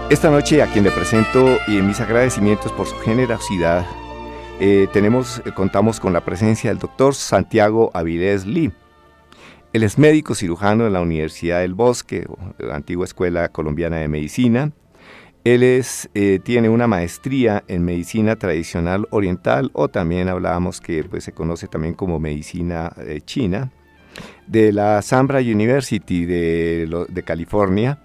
Esta noche a quien le presento y mis agradecimientos por su generosidad, contamos con la presencia del doctor Santiago Avilés Lee. Él es médico cirujano en la Universidad del Bosque, antigua Escuela Colombiana de Medicina. Él tiene una maestría en medicina tradicional oriental, o también hablábamos que se conoce también como medicina china, de la Zambra University de California.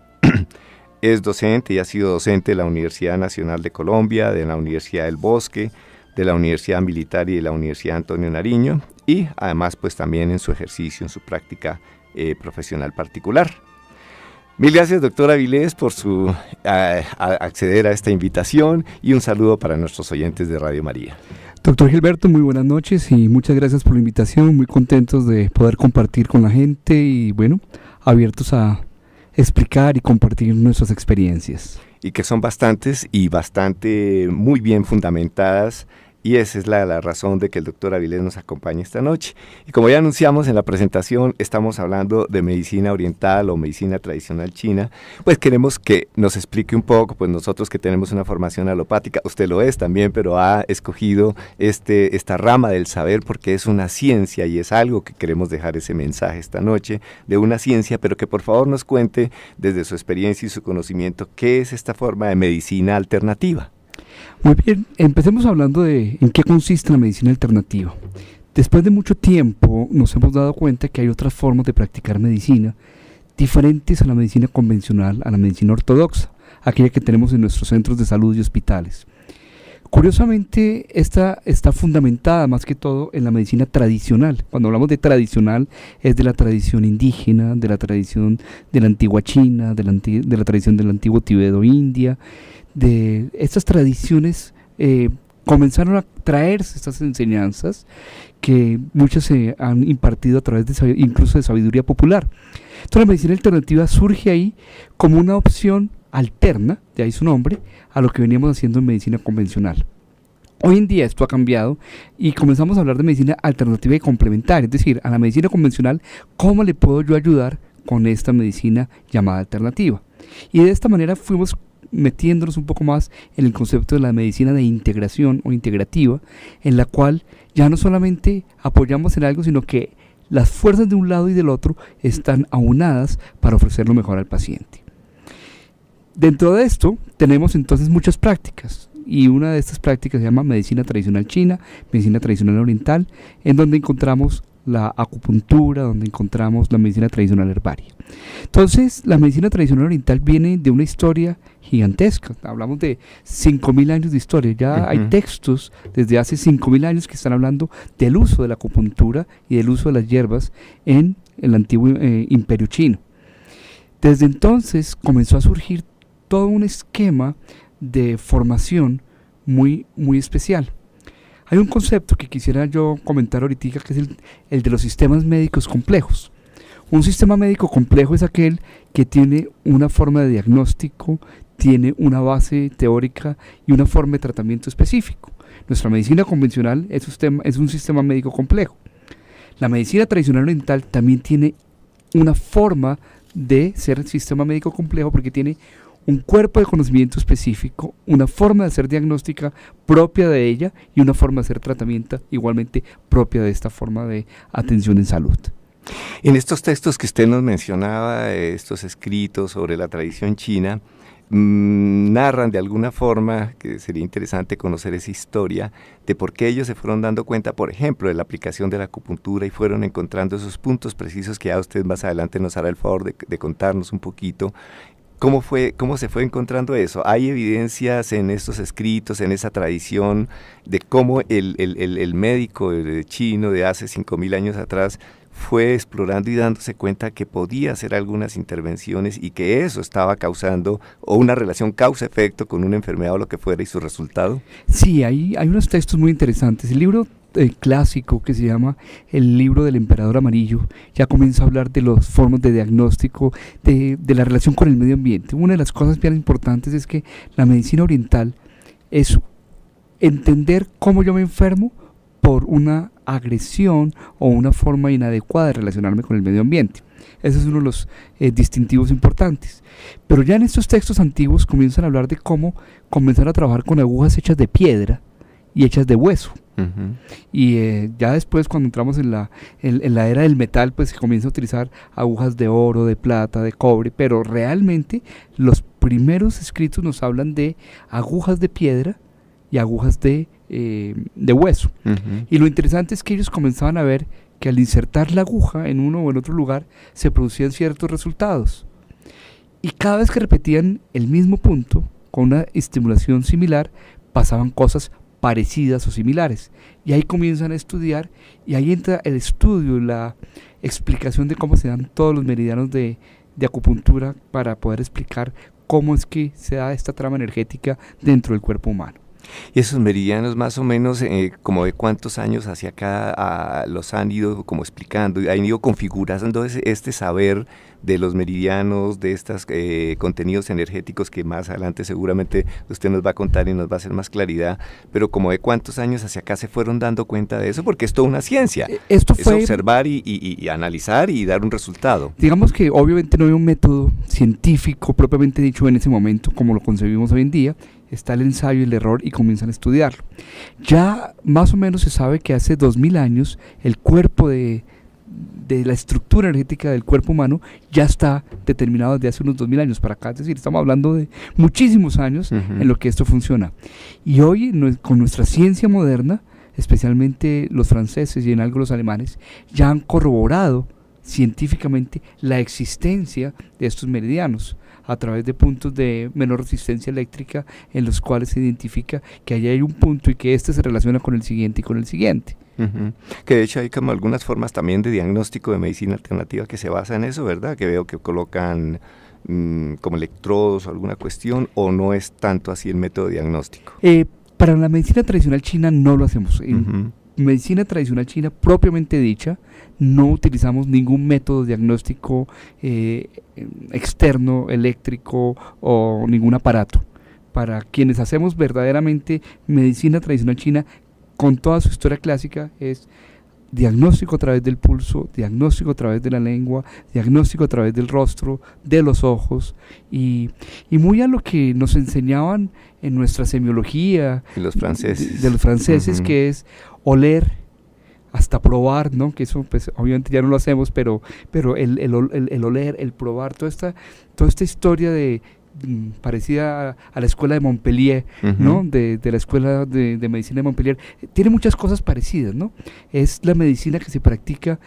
Es docente y ha sido docente de la Universidad Nacional de Colombia, de la Universidad del Bosque, de la Universidad Militar y de la Universidad Antonio Nariño, y además también en su ejercicio, en su práctica profesional particular. Mil gracias, doctor Avilés, por acceder a esta invitación, y un saludo para nuestros oyentes de Radio María. Doctor Gilberto, muy buenas noches y muchas gracias por la invitación, muy contentos de poder compartir con la gente y abiertos a explicar y compartir nuestras experiencias. Y que son bastantes y muy bien fundamentadas, y esa es la razón de que el doctor Avilés nos acompañe esta noche. Y como ya anunciamos en la presentación, estamos hablando de medicina oriental o medicina tradicional china. Pues queremos que nos explique un poco, pues nosotros que tenemos una formación alopática, usted lo es también, pero ha escogido esta rama del saber porque es una ciencia, y es algo que queremos dejar ese mensaje esta noche, de una ciencia, pero que por favor nos cuente desde su experiencia y su conocimiento qué es esta forma de medicina alternativa. Muy bien, empecemos hablando de en qué consiste la medicina alternativa. Después de mucho tiempo nos hemos dado cuenta que hay otras formas de practicar medicina diferentes a la medicina convencional, a la medicina ortodoxa, aquella que tenemos en nuestros centros de salud y hospitales. Curiosamente, esta está fundamentada más que todo en la medicina tradicional. Cuando hablamos de tradicional, es de la tradición indígena, de la tradición de la antigua China, de la tradición del antiguo Tíbet o India. De estas tradiciones comenzaron a traerse estas enseñanzas que muchas se han impartido a través incluso de sabiduría popular. Entonces la medicina alternativa surge ahí como una opción alterna, de ahí su nombre, a lo que veníamos haciendo en medicina convencional. Hoy en día esto ha cambiado y comenzamos a hablar de medicina alternativa y complementaria, es decir, a la medicina convencional, ¿cómo le puedo yo ayudar con esta medicina llamada alternativa? Y de esta manera fuimos metiéndonos un poco más en el concepto de la medicina de integración o integrativa, en la cual ya no solamente apoyamos en algo, sino que las fuerzas de un lado y del otro están aunadas para ofrecer lo mejor al paciente. Dentro de esto tenemos entonces muchas prácticas, y una de estas prácticas se llama medicina tradicional china, medicina tradicional oriental, en donde encontramos la acupuntura, donde encontramos la medicina tradicional herbaria. Entonces, la medicina tradicional oriental viene de una historia gigantesca. Hablamos de 5.000 años de historia. Ya hay textos desde hace 5.000 años que están hablando del uso de la acupuntura y del uso de las hierbas en el antiguo imperio chino. Desde entonces comenzó a surgir todo un esquema de formación muy, muy especial. Hay un concepto que quisiera yo comentar ahorita, que es el de los sistemas médicos complejos. Un sistema médico complejo es aquel que tiene una forma de diagnóstico, tiene una base teórica y una forma de tratamiento específico. Nuestra medicina convencional es un sistema médico complejo. La medicina tradicional oriental también tiene una forma de ser sistema médico complejo porque tiene un cuerpo de conocimiento específico, una forma de hacer diagnóstica propia de ella y una forma de hacer tratamiento igualmente propia de esta forma de atención en salud. En estos textos que usted nos mencionaba, estos escritos sobre la tradición china, narran de alguna forma, que sería interesante conocer esa historia, de por qué ellos se fueron dando cuenta, por ejemplo, de la aplicación de la acupuntura, y fueron encontrando esos puntos precisos que ya usted más adelante nos hará el favor de contarnos un poquito. ¿Cómo se fue encontrando eso? ¿Hay evidencias en estos escritos, en esa tradición, de cómo el médico chino de hace 5.000 años atrás fue explorando y dándose cuenta que podía hacer algunas intervenciones y que eso estaba causando, o una relación causa-efecto con una enfermedad o lo que fuera, y su resultado? Sí, hay unos textos muy interesantes. El libro clásico que se llama El libro del emperador amarillo ya comienza a hablar de las formas de diagnóstico, de la relación con el medio ambiente. Una de las cosas bien importantes es que la medicina oriental es entender cómo yo me enfermo por una agresión o una forma inadecuada de relacionarme con el medio ambiente. Ese es uno de los distintivos importantes. Pero ya en estos textos antiguos comienzan a hablar de cómo comenzar a trabajar con agujas hechas de piedra y hechas de hueso. Y ya después, cuando entramos en la era del metal, pues se comienza a utilizar agujas de oro, de plata, de cobre, pero realmente los primeros escritos nos hablan de agujas de piedra y agujas de hueso. Y lo interesante es que ellos comenzaban a ver que al insertar la aguja en uno o en otro lugar se producían ciertos resultados. Y cada vez que repetían el mismo punto con una estimulación similar, pasaban cosas parecidas o similares. Y ahí comienzan a estudiar, y ahí entra el estudio, la explicación de cómo se dan todos los meridianos de acupuntura para poder explicar cómo es que se da esta trama energética dentro del cuerpo humano. Y esos meridianos más o menos, como de cuántos años hacia acá los han ido como explicando, han ido configurando este saber de los meridianos, de estos contenidos energéticos que más adelante seguramente usted nos va a contar y nos va a hacer más claridad, pero como de cuántos años hacia acá se fueron dando cuenta de eso, porque es toda una ciencia. Esto es fue observar y analizar y dar un resultado. Digamos que obviamente no hay un método científico propiamente dicho en ese momento como lo concebimos hoy en día. Está el ensayo y el error y comienzan a estudiarlo. Ya más o menos se sabe que hace 2000 años el cuerpo de la estructura energética del cuerpo humano ya está determinado desde hace unos 2000 años para acá, es decir, estamos hablando de muchísimos años en lo que esto funciona. Y hoy con nuestra ciencia moderna, especialmente los franceses y en algo los alemanes, ya han corroborado científicamente la existencia de estos meridianos a través de puntos de menor resistencia eléctrica en los cuales se identifica que allí hay un punto y que este se relaciona con el siguiente y con el siguiente. Que de hecho hay como algunas formas también de diagnóstico de medicina alternativa que se basa en eso, ¿verdad? Que veo que colocan como electrodos o alguna cuestión, o no es tanto así el método diagnóstico. Para la medicina tradicional china no lo hacemos. En medicina tradicional china propiamente dicha no utilizamos ningún método diagnóstico externo, eléctrico o ningún aparato. Para quienes hacemos verdaderamente medicina tradicional china con toda su historia clásica es diagnóstico a través del pulso, diagnóstico a través de la lengua, diagnóstico a través del rostro, de los ojos y muy a lo que nos enseñaban en nuestra semiología de los franceses, que es oler hasta probar, ¿no? Que eso pues obviamente ya no lo hacemos, pero el oler, el probar, toda esta historia parecida a la escuela de Montpellier, ¿no? De la escuela de medicina de Montpellier, tiene muchas cosas parecidas, ¿no? Es la medicina que se practica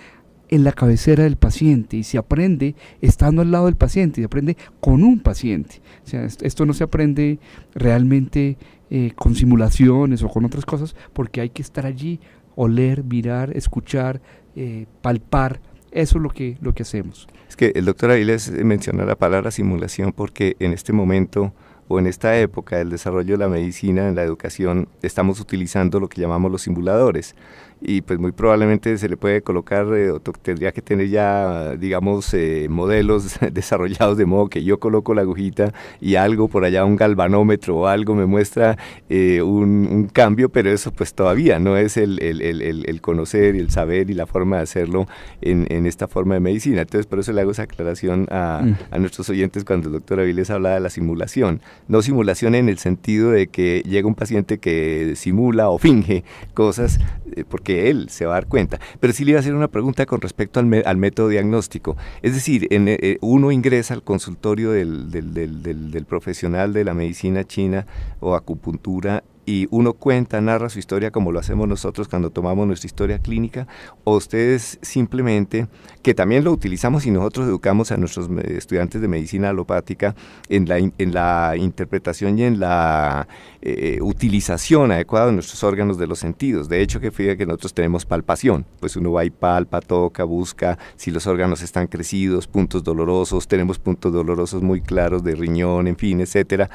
en la cabecera del paciente y se aprende estando al lado del paciente, se aprende con un paciente. O sea, esto no se aprende realmente con simulaciones o con otras cosas, porque hay que estar allí, oler, mirar, escuchar, palpar. Eso es lo que hacemos. Es que el doctor Avilés menciona la palabra simulación porque en este momento o en esta época del desarrollo de la medicina, en la educación, estamos utilizando lo que llamamos los simuladores. Y pues muy probablemente se le puede colocar, o tendría que tener ya, digamos, modelos desarrollados de modo que yo coloco la agujita y algo por allá, un galvanómetro o algo me muestra un cambio, pero eso pues todavía no es el conocer y el saber y la forma de hacerlo en esta forma de medicina. Entonces por eso le hago esa aclaración a nuestros oyentes cuando el doctor Avilés habla de la simulación. No simulación en el sentido de que llega un paciente que simula o finge cosas, porque él se va a dar cuenta. Pero sí le iba a hacer una pregunta con respecto al método diagnóstico. Es decir, uno ingresa al consultorio del profesional de la medicina china o acupuntura y uno cuenta, narra su historia como lo hacemos nosotros cuando tomamos nuestra historia clínica, o ustedes simplemente, que también lo utilizamos y nosotros educamos a nuestros estudiantes de medicina alopática en la interpretación y en la utilización adecuada de nuestros órganos de los sentidos. De hecho, que fíjate que nosotros tenemos palpación, pues uno va y palpa, toca, busca si los órganos están crecidos, puntos dolorosos, tenemos puntos dolorosos muy claros de riñón, en fin, etcétera.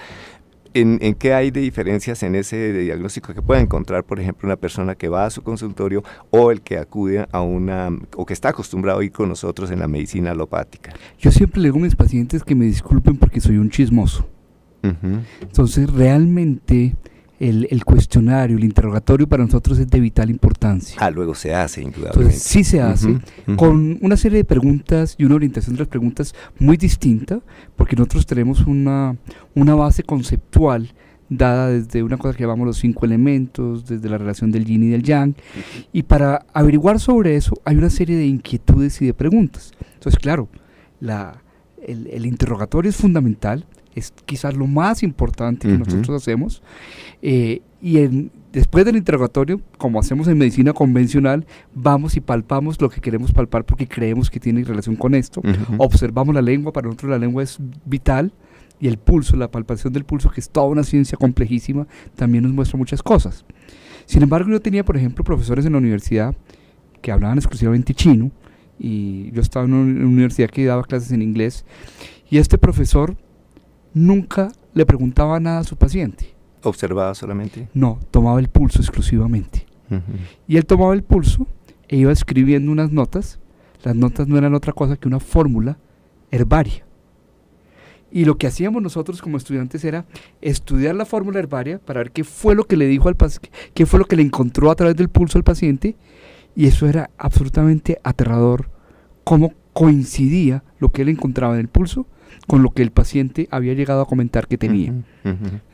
¿En qué hay de diferencias en ese diagnóstico que puede encontrar, por ejemplo, una persona que va a su consultorio o el que acude o que está acostumbrado a ir con nosotros en la medicina alopática? Yo siempre le digo a mis pacientes que me disculpen porque soy un chismoso. Entonces, realmente el cuestionario, el interrogatorio para nosotros es de vital importancia. Luego se hace, indudablemente. Entonces sí se hace, con una serie de preguntas y una orientación de las preguntas muy distinta, porque nosotros tenemos una base conceptual dada desde una cosa que llamamos los 5 elementos, desde la relación del yin y del yang, y para averiguar sobre eso hay una serie de inquietudes y de preguntas. Entonces, claro, el interrogatorio es fundamental, es quizás lo más importante que nosotros hacemos, después del interrogatorio, como hacemos en medicina convencional, vamos y palpamos lo que queremos palpar porque creemos que tiene relación con esto, observamos la lengua, para nosotros la lengua es vital, y el pulso, la palpación del pulso, que es toda una ciencia complejísima, también nos muestra muchas cosas. Sin embargo, yo tenía, por ejemplo, profesores en la universidad que hablaban exclusivamente chino, y yo estaba en una universidad que daba clases en inglés, y este profesor nunca le preguntaba nada a su paciente. ¿Observaba solamente? No, tomaba el pulso exclusivamente. Y él tomaba el pulso e iba escribiendo unas notas. Las notas no eran otra cosa que una fórmula herbaria. Y lo que hacíamos nosotros como estudiantes era estudiar la fórmula herbaria para ver qué fue lo que le dijo al paciente, qué fue lo que le encontró a través del pulso al paciente, y eso era absolutamente aterrador, cómo coincidía lo que él encontraba en el pulso con lo que el paciente había llegado a comentar que tenía.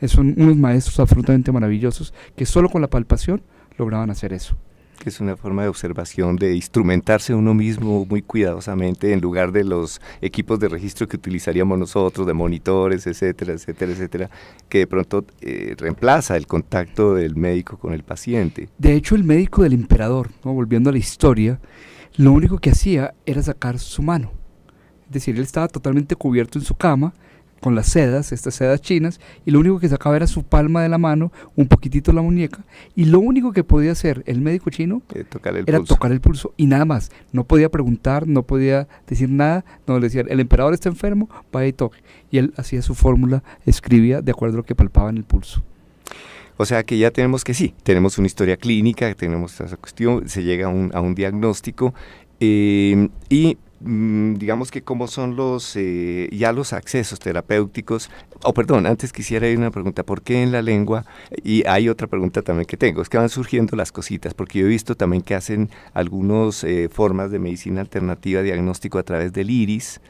Son unos maestros absolutamente maravillosos que solo con la palpación lograban hacer eso. Que es una forma de observación, de instrumentarse uno mismo muy cuidadosamente en lugar de los equipos de registro que utilizaríamos nosotros, de monitores, etcétera, etcétera, etcétera, que de pronto reemplaza el contacto del médico con el paciente. De hecho, el médico del emperador, ¿no?, volviendo a la historia, lo único que hacía era sacar su mano. Es decir, él estaba totalmente cubierto en su cama, con las sedas, estas sedas chinas, y lo único que sacaba era su palma de la mano, un poquitito la muñeca, y lo único que podía hacer el médico chino era tocar el pulso, y nada más. No podía preguntar, no podía decir nada, no le decía, el emperador está enfermo, vaya y toque. Y él hacía su fórmula, escribía de acuerdo a lo que palpaba en el pulso. O sea que ya tenemos tenemos una historia clínica, tenemos esa cuestión, se llega a un diagnóstico, y digamos que cómo son ya los accesos terapéuticos. Perdón, antes quisiera ir una pregunta, ¿por qué en la lengua? Y hay otra pregunta también que tengo, es que van surgiendo las cositas, porque yo he visto también que hacen algunas formas de medicina alternativa, diagnóstico a través del iris,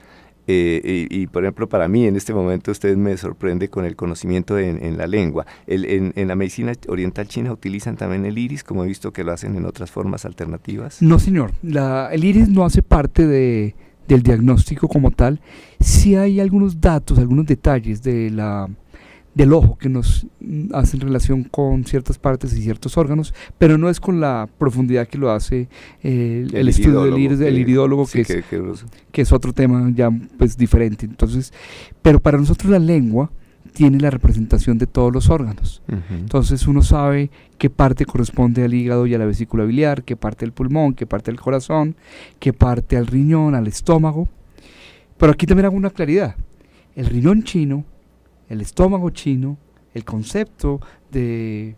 y por ejemplo para mí en este momento usted me sorprende con el conocimiento en la lengua. En la medicina oriental china utilizan también el iris, como he visto que lo hacen en otras formas alternativas. No, señor, el iris no hace parte del diagnóstico como tal. Sí hay algunos datos, algunos detalles del ojo que nos hacen relación con ciertas partes y ciertos órganos, pero no es con la profundidad que lo hace el estudio del iris, del iridólogo, sí, que es otro tema ya pues diferente. Entonces, pero para nosotros la lengua tiene la representación de todos los órganos. Entonces uno sabe qué parte corresponde al hígado y a la vesícula biliar, qué parte del pulmón, qué parte del corazón, qué parte al riñón, al estómago. Pero aquí también hago una claridad. El riñón chino, el estómago chino, el concepto de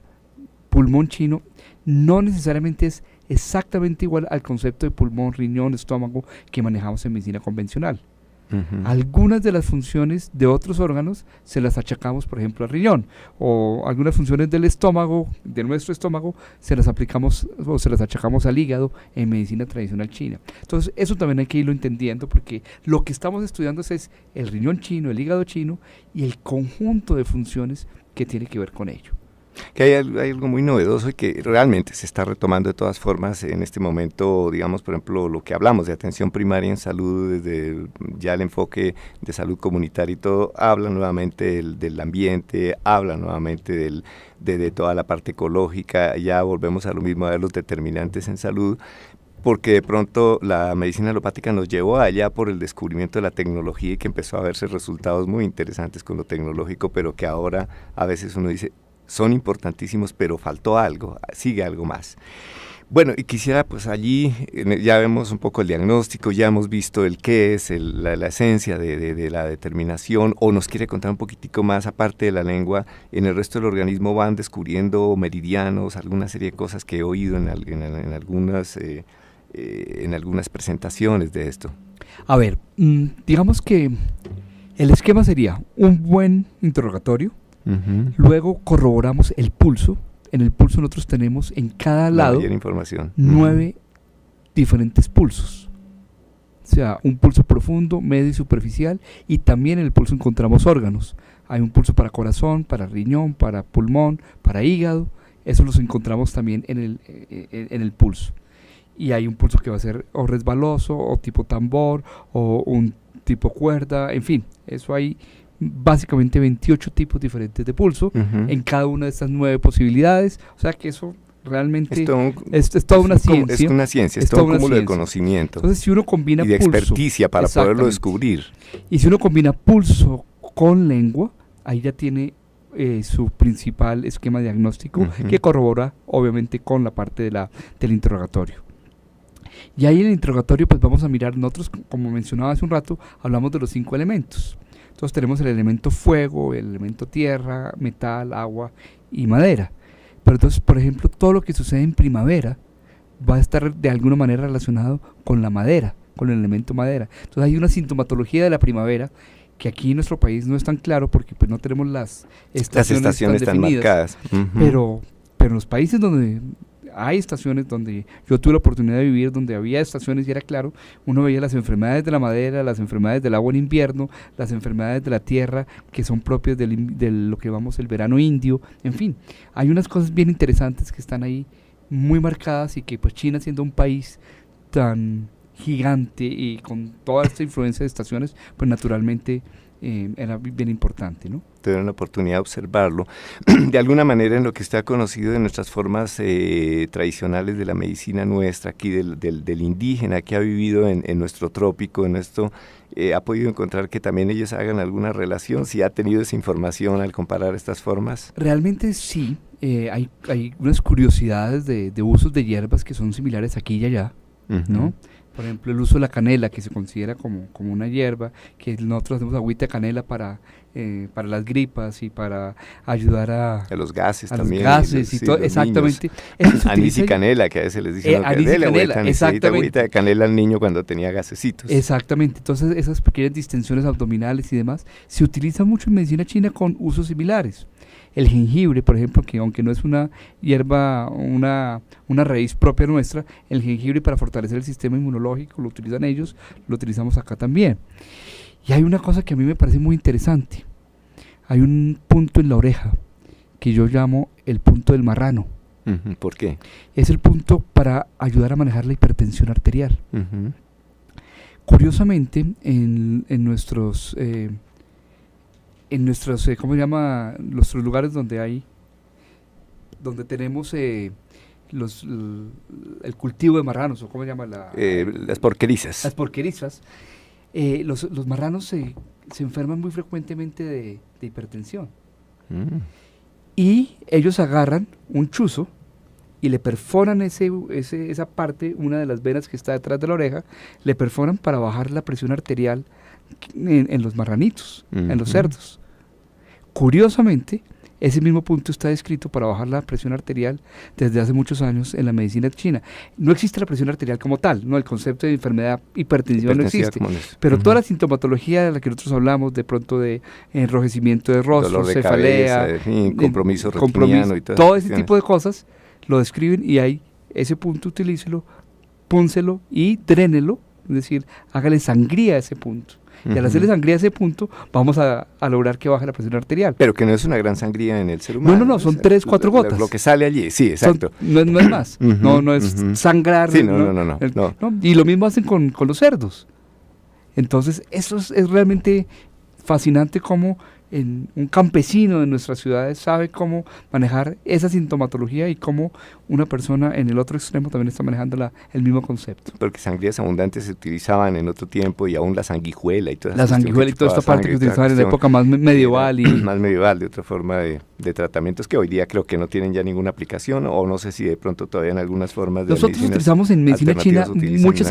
pulmón chino no necesariamente es exactamente igual al concepto de pulmón, riñón, estómago que manejamos en medicina convencional. Algunas de las funciones de otros órganos se las achacamos, por ejemplo, al riñón, o algunas funciones del estómago, de nuestro estómago, se las aplicamos o se las achacamos al hígado en medicina tradicional china. Entonces, eso también hay que irlo entendiendo, porque lo que estamos estudiando es el riñón chino, el hígado chino y el conjunto de funciones que tiene que ver con ello. Que hay algo muy novedoso y que realmente se está retomando de todas formas en este momento, digamos, por ejemplo, lo que hablamos de atención primaria en salud, desde ya el enfoque de salud comunitaria y todo, habla nuevamente del ambiente, habla nuevamente de toda la parte ecológica, ya volvemos a lo mismo, a ver los determinantes en salud, porque de pronto la medicina alopática nos llevó allá por el descubrimiento de la tecnología y que empezó a verse resultados muy interesantes con lo tecnológico, pero que ahora a veces uno dice, son importantísimos, pero faltó algo, sigue algo más. Bueno, y quisiera, pues allí ya vemos un poco el diagnóstico, ya hemos visto el qué es, la esencia de la determinación, o nos quiere contar un poquitico más, aparte de la lengua, en el resto del organismo van descubriendo meridianos, alguna serie de cosas que he oído en algunas presentaciones de esto. A ver, digamos que el esquema sería un buen interrogatorio, Luego corroboramos el pulso. En el pulso nosotros tenemos en cada lado información. 9 diferentes pulsos. O sea, un pulso profundo, medio y superficial, y también en el pulso encontramos órganos. Hay un pulso para corazón, para riñón, para pulmón, para hígado. Eso los encontramos también en el pulso. Y hay un pulso que va a ser o resbaloso, o tipo tambor, o un tipo cuerda, en fin, eso hay básicamente 28 tipos diferentes de pulso en cada una de estas 9 posibilidades, o sea que eso realmente es toda una ciencia. Es una ciencia, es todo un cúmulo de conocimiento. Entonces si uno combina y de pulso, experticia para poderlo descubrir. Y si uno combina pulso con lengua, ahí ya tiene su principal esquema diagnóstico que corrobora obviamente con la parte del interrogatorio. Y ahí en el interrogatorio pues vamos a mirar, nosotros como mencionaba hace un rato, hablamos de los 5 elementos. Entonces tenemos el elemento fuego, el elemento tierra, metal, agua y madera. Pero entonces, por ejemplo, todo lo que sucede en primavera va a estar de alguna manera relacionado con la madera, con el elemento madera. Entonces hay una sintomatología de la primavera que aquí en nuestro país no es tan claro porque pues no tenemos las estaciones tan marcadas. Pero en los países donde hay estaciones, donde yo tuve la oportunidad de vivir, donde había estaciones y era claro, uno veía las enfermedades de la madera, las enfermedades del agua en invierno, las enfermedades de la tierra que son propias de lo que llamamos el verano indio, en fin, hay unas cosas bien interesantes que están ahí muy marcadas y que pues China siendo un país tan gigante y con toda esta influencia de estaciones, pues naturalmente era bien importante, ¿no? Tuvieron la oportunidad de observarlo. De alguna manera en lo que está conocido de nuestras formas tradicionales de la medicina nuestra, aquí del indígena que ha vivido en nuestro trópico, en esto, ¿ha podido encontrar que también ellos hagan alguna relación? ¿Si ha tenido esa información al comparar estas formas? Realmente sí, hay unas curiosidades de usos de hierbas que son similares aquí y allá, ¿no? Por ejemplo, el uso de la canela, que se considera como una hierba, que nosotros hacemos agüita de canela para las gripas y para ayudar a los gases también. Los gases y todo, exactamente. Anís y canela, que a veces les dicen agüita de canela al niño cuando tenía gasecitos. Exactamente, entonces esas pequeñas distensiones abdominales y demás se utilizan mucho en medicina china con usos similares. El jengibre, por ejemplo, que aunque no es una hierba, una raíz propia nuestra, el jengibre para fortalecer el sistema inmunológico lo utilizan ellos, lo utilizamos acá también. Y hay una cosa que a mí me parece muy interesante. Hay un punto en la oreja que yo llamo el punto del marrano. ¿Por qué? Es el punto para ayudar a manejar la hipertensión arterial. Curiosamente, en nuestros ¿cómo se llama? Nuestros lugares donde tenemos el cultivo de marranos, o ¿cómo se llama? Las porquerizas. Las porquerizas. Los marranos se enferman muy frecuentemente de hipertensión. Y ellos agarran un chuzo y le perforan esa parte, una de las venas que está detrás de la oreja, le perforan para bajar la presión arterial en los marranitos, en los cerdos. Curiosamente, ese mismo punto está descrito para bajar la presión arterial desde hace muchos años en la medicina china. No existe la presión arterial como tal, no, el concepto de enfermedad hipertensiva no existe, pero toda la sintomatología de la que nosotros hablamos, de pronto de enrojecimiento de rostro, dolor de cefalea, cabeza, compromiso retiniano y todo ese tipo de cosas lo describen, y ahí ese punto utilícelo, púnselo y drénelo, es decir, hágale sangría a ese punto. Y al hacerle sangría a ese punto, vamos a lograr que baje la presión arterial. Pero que no es una gran sangría en el ser humano. No, son 3, 4 gotas. Lo que sale allí, sí, exacto. No es más, no es sangrar. Sí, no. Y lo mismo hacen con los cerdos. Entonces, eso es realmente fascinante cómo un campesino de nuestras ciudades sabe cómo manejar esa sintomatología y cómo una persona en el otro extremo también está manejando el mismo concepto. Porque sangrías abundantes se utilizaban en otro tiempo, y aún la sanguijuela y toda esta parte que utilizaban en la época más medieval. Más medieval, de otra forma de tratamientos que hoy día creo que no tienen ya ninguna aplicación, o no sé si de pronto todavía en algunas formas de nosotros utilizamos en medicina china mucha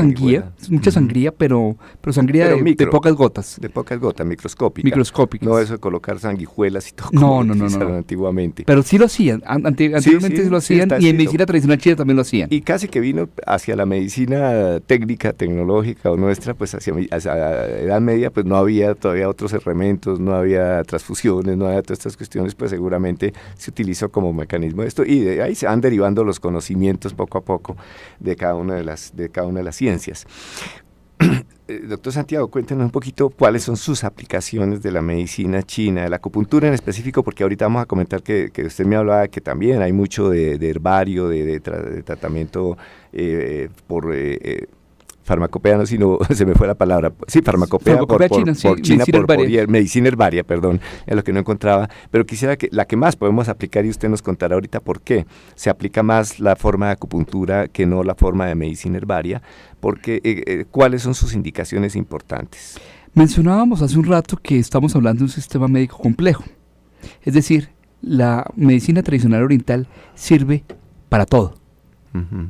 sangría, pero sangría de pocas gotas. De pocas gotas, microscópica. Microscópicas. No eso colocar sanguijuelas y todo No, como no, no, utilizaron no. antiguamente. Pero sí lo hacían, anteriormente sí lo hacían, está y en escrito. medicina tradicional china también lo hacían. Y casi que vino hacia la medicina técnica, tecnológica o nuestra, pues hacia Edad Media, pues no había todavía otros elementos, no había transfusiones, no había todas estas cuestiones, pues seguramente se utilizó como mecanismo de esto, y de ahí se van derivando los conocimientos poco a poco de cada una de las ciencias. Doctor Santiago, cuéntenos un poquito cuáles son sus aplicaciones de la medicina china, de la acupuntura en específico, porque ahorita vamos a comentar que usted me hablaba que también hay mucho de herbario, de tratamiento por farmacopea, no, sino se me fue la palabra, sí, farmacopea por china, por China, medicina herbaria. medicina herbaria, perdón, es lo que no encontraba, pero quisiera que la que más podemos aplicar, y usted nos contará ahorita por qué se aplica más la forma de acupuntura que no la forma de medicina herbaria, porque ¿cuáles son sus indicaciones importantes? Mencionábamos hace un rato que estamos hablando de un sistema médico complejo, es decir, la medicina tradicional oriental sirve para todo. Uh-huh.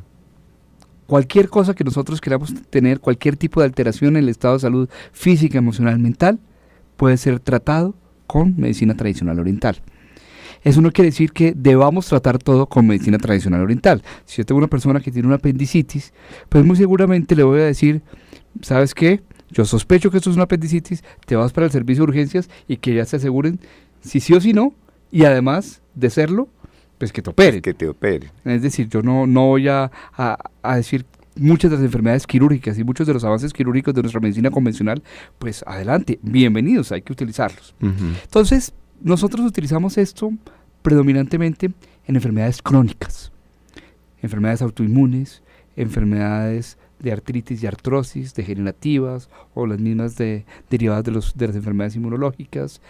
Cualquier cosa que nosotros queramos tener, cualquier tipo de alteración en el estado de salud física, emocional, mental, puede ser tratado con medicina tradicional oriental. Eso no quiere decir que debamos tratar todo con medicina tradicional oriental. Si yo tengo una persona que tiene una apendicitis, pues muy seguramente le voy a decir, ¿sabes qué? Yo sospecho que esto es una apendicitis, te vas para el servicio de urgencias y que ya se aseguren si sí o si no, y además de serlo, pues que te operen. Que te operen. Es decir, yo no voy a decir muchas de las enfermedades quirúrgicas y muchos de los avances quirúrgicos de nuestra medicina convencional, pues adelante, bienvenidos, hay que utilizarlos. Uh-huh. Entonces, nosotros utilizamos esto predominantemente en enfermedades crónicas, enfermedades autoinmunes, enfermedades de artritis y artrosis degenerativas o las mismas derivadas de las enfermedades inmunológicas.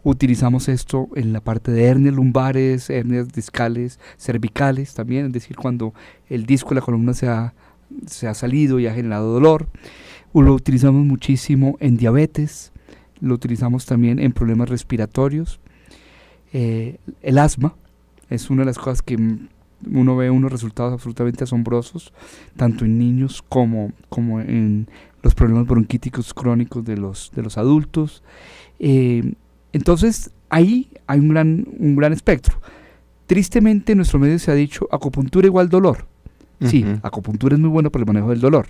Utilizamos esto en la parte de hernias lumbares, hernias discales, cervicales también, es decir, cuando el disco de la columna se ha salido y ha generado dolor. Lo utilizamos muchísimo en diabetes, lo utilizamos también en problemas respiratorios. El asma es una de las cosas que uno ve unos resultados absolutamente asombrosos, tanto en niños como en los problemas bronquíticos crónicos de los adultos. Entonces, ahí hay un gran espectro. Tristemente, en nuestro medio se ha dicho acupuntura igual dolor. Sí, acupuntura es muy bueno para el manejo del dolor.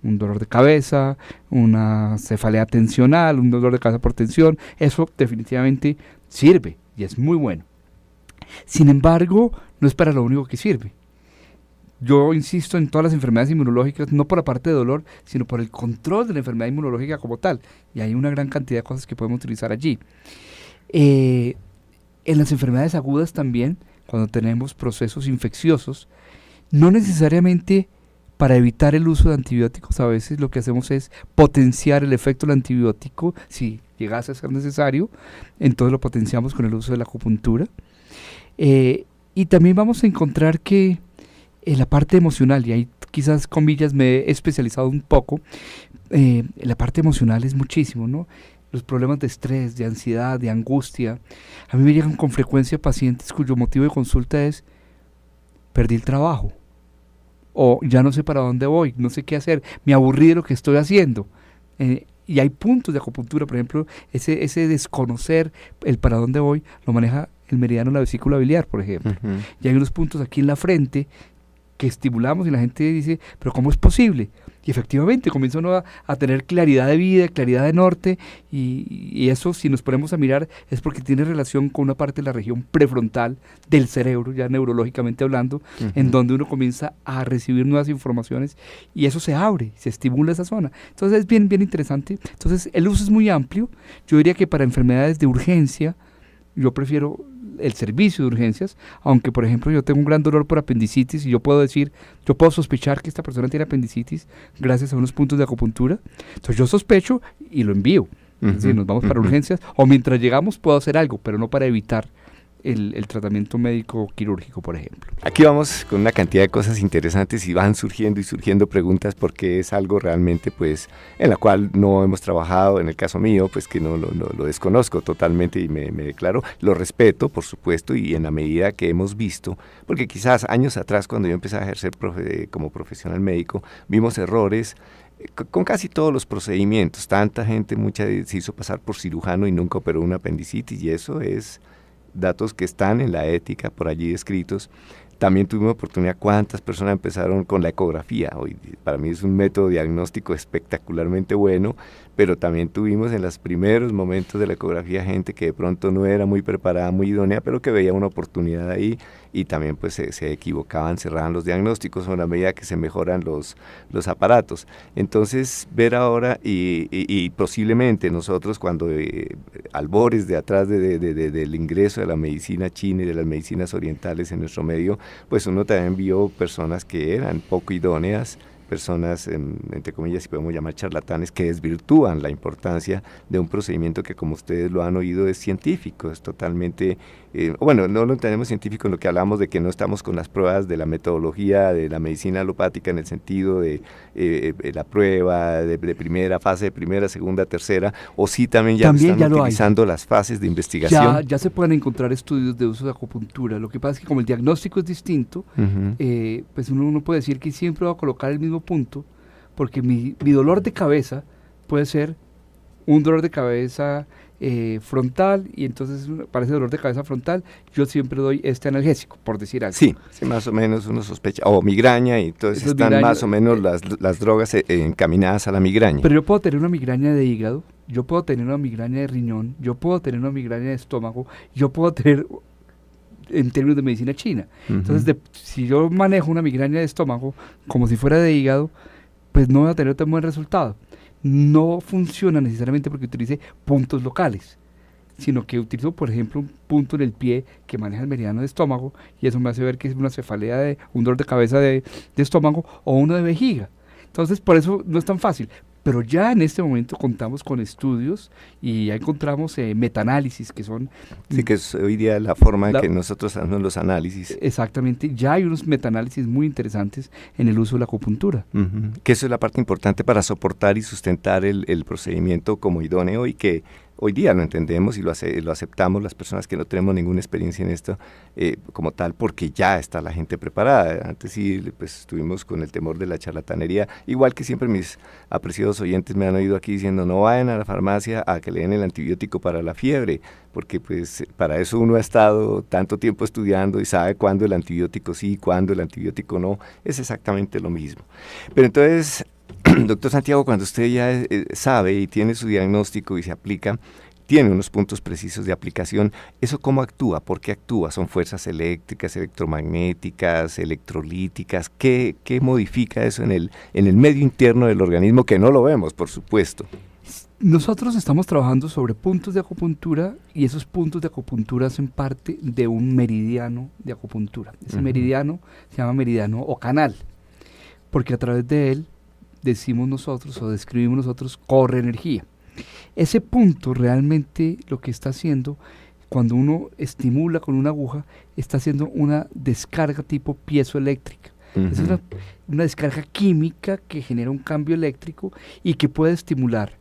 Un dolor de cabeza, una cefalea tensional, un dolor de cabeza por tensión, eso definitivamente sirve y es muy bueno. Sin embargo, no es para lo único que sirve. Yo insisto en todas las enfermedades inmunológicas, no por la parte de dolor, sino por el control de la enfermedad inmunológica como tal. Y hay una gran cantidad de cosas que podemos utilizar allí. En las enfermedades agudas también, cuando tenemos procesos infecciosos, no necesariamente para evitar el uso de antibióticos, a veces lo que hacemos es potenciar el efecto del antibiótico, si llegase a ser necesario, entonces lo potenciamos con el uso de la acupuntura. Y también vamos a encontrar que en la parte emocional, y ahí quizás comillas me he especializado un poco, la parte emocional es muchísimo, ¿no? Los problemas de estrés, de ansiedad, de angustia. A mí me llegan con frecuencia pacientes cuyo motivo de consulta es: perdí el trabajo, o ya no sé para dónde voy, no sé qué hacer, me aburrí de lo que estoy haciendo. Y hay puntos de acupuntura, por ejemplo, ese desconocer el para dónde voy, lo maneja el meridiano de la vesícula biliar, por ejemplo. Uh-huh. Y hay unos puntos aquí en la frente que estimulamos y la gente dice, pero ¿cómo es posible? Y efectivamente comienza uno a tener claridad de vida, claridad de norte, y eso, si nos ponemos a mirar, es porque tiene relación con una parte de la región prefrontal del cerebro, ya neurológicamente hablando, uh-huh, en donde uno comienza a recibir nuevas informaciones y eso se abre, se estimula esa zona. Entonces es bien, bien interesante. Entonces el uso es muy amplio. Yo diría que para enfermedades de urgencia, yo prefiero el servicio de urgencias, aunque por ejemplo yo tengo un gran dolor por apendicitis y yo puedo sospechar que esta persona tiene apendicitis gracias a unos puntos de acupuntura, entonces yo sospecho y lo envío. Uh-huh, es decir, nos vamos para urgencias, o mientras llegamos puedo hacer algo, pero no para evitar el tratamiento médico quirúrgico, por ejemplo. Aquí vamos con una cantidad de cosas interesantes y van surgiendo preguntas, porque es algo realmente pues en la cual no hemos trabajado. En el caso mío, pues que no lo desconozco totalmente y me declaro, lo respeto por supuesto, y en la medida que hemos visto, porque quizás años atrás cuando yo empecé a ejercer como profesional médico, vimos errores con casi todos los procedimientos. Tanta gente, mucha se hizo pasar por cirujano y nunca operó una apendicitis, y eso es datos que están en la ética por allí escritos. También tuvimos oportunidad, cuántas personas empezaron con la ecografía. Hoy para mí es un método diagnóstico espectacularmente bueno, pero también tuvimos en los primeros momentos de la ecografía gente que de pronto no era muy preparada, muy idónea, pero que veía una oportunidad ahí, y también pues se equivocaban, cerraban los diagnósticos a la medida que se mejoran los aparatos. Entonces ver ahora y posiblemente nosotros cuando albores de atrás del ingreso de la medicina china y de las medicinas orientales en nuestro medio, pues uno también vio personas que eran poco idóneas, personas, entre comillas, si podemos llamar charlatanes, que desvirtúan la importancia de un procedimiento que, como ustedes lo han oído, es científico, es totalmente, bueno, no lo entendemos científico en lo que hablamos de que no estamos con las pruebas de la metodología de la medicina alopática en el sentido de la prueba de primera fase, de primera, segunda, tercera, o sí también ya están utilizando las fases de investigación. Ya se pueden encontrar estudios de uso de acupuntura. Lo que pasa es que como el diagnóstico es distinto, pues uno no puede decir que siempre va a colocar el mismo punto, porque mi dolor de cabeza puede ser un dolor de cabeza frontal, y entonces para ese dolor de cabeza frontal yo siempre doy este analgésico, por decir algo. Sí, más o menos uno sospecha, o migraña, y entonces están migraña, más o menos las drogas encaminadas a la migraña. Pero yo puedo tener una migraña de hígado, yo puedo tener una migraña de riñón, yo puedo tener una migraña de estómago, yo puedo tener, en términos de medicina china. Entonces, si yo manejo una migraña de estómago como si fuera de hígado, pues no voy a tener tan buen resultado. No funciona necesariamente porque utilice puntos locales, sino que utilizo, por ejemplo, un punto en el pie que maneja el meridiano de estómago, y eso me hace ver que es una cefalea de un dolor de cabeza de estómago o uno de vejiga. Entonces, por eso no es tan fácil. Pero ya en este momento contamos con estudios y ya encontramos metaanálisis que son... Sí, que es hoy día la forma en que nosotros hacemos los análisis. Exactamente, ya hay unos metaanálisis muy interesantes en el uso de la acupuntura. Que eso es la parte importante para soportar y sustentar el procedimiento como idóneo, y que hoy día lo entendemos y lo aceptamos las personas que no tenemos ninguna experiencia en esto como tal, porque ya está la gente preparada. Antes sí, pues estuvimos con el temor de la charlatanería, igual que siempre mis apreciados oyentes me han oído aquí diciendo: no vayan a la farmacia a que le den el antibiótico para la fiebre, porque pues para eso uno ha estado tanto tiempo estudiando y sabe cuándo el antibiótico sí, cuándo el antibiótico no. Es exactamente lo mismo. Pero entonces, doctor Santiago, cuando usted ya sabe y tiene su diagnóstico y se aplica, tiene unos puntos precisos de aplicación, ¿eso cómo actúa? ¿Por qué actúa? ¿Son fuerzas eléctricas, electromagnéticas, electrolíticas? ¿Qué modifica eso en el medio interno del organismo, que no lo vemos, por supuesto? Nosotros estamos trabajando sobre puntos de acupuntura, y esos puntos de acupuntura hacen parte de un meridiano de acupuntura. Ese meridiano se llama meridiano o canal, porque a través de él decimos nosotros o describimos nosotros corre energía. Ese punto realmente lo que está haciendo, cuando uno estimula con una aguja, está haciendo una descarga tipo piezoeléctrica. Es una descarga química que genera un cambio eléctrico y que puede estimular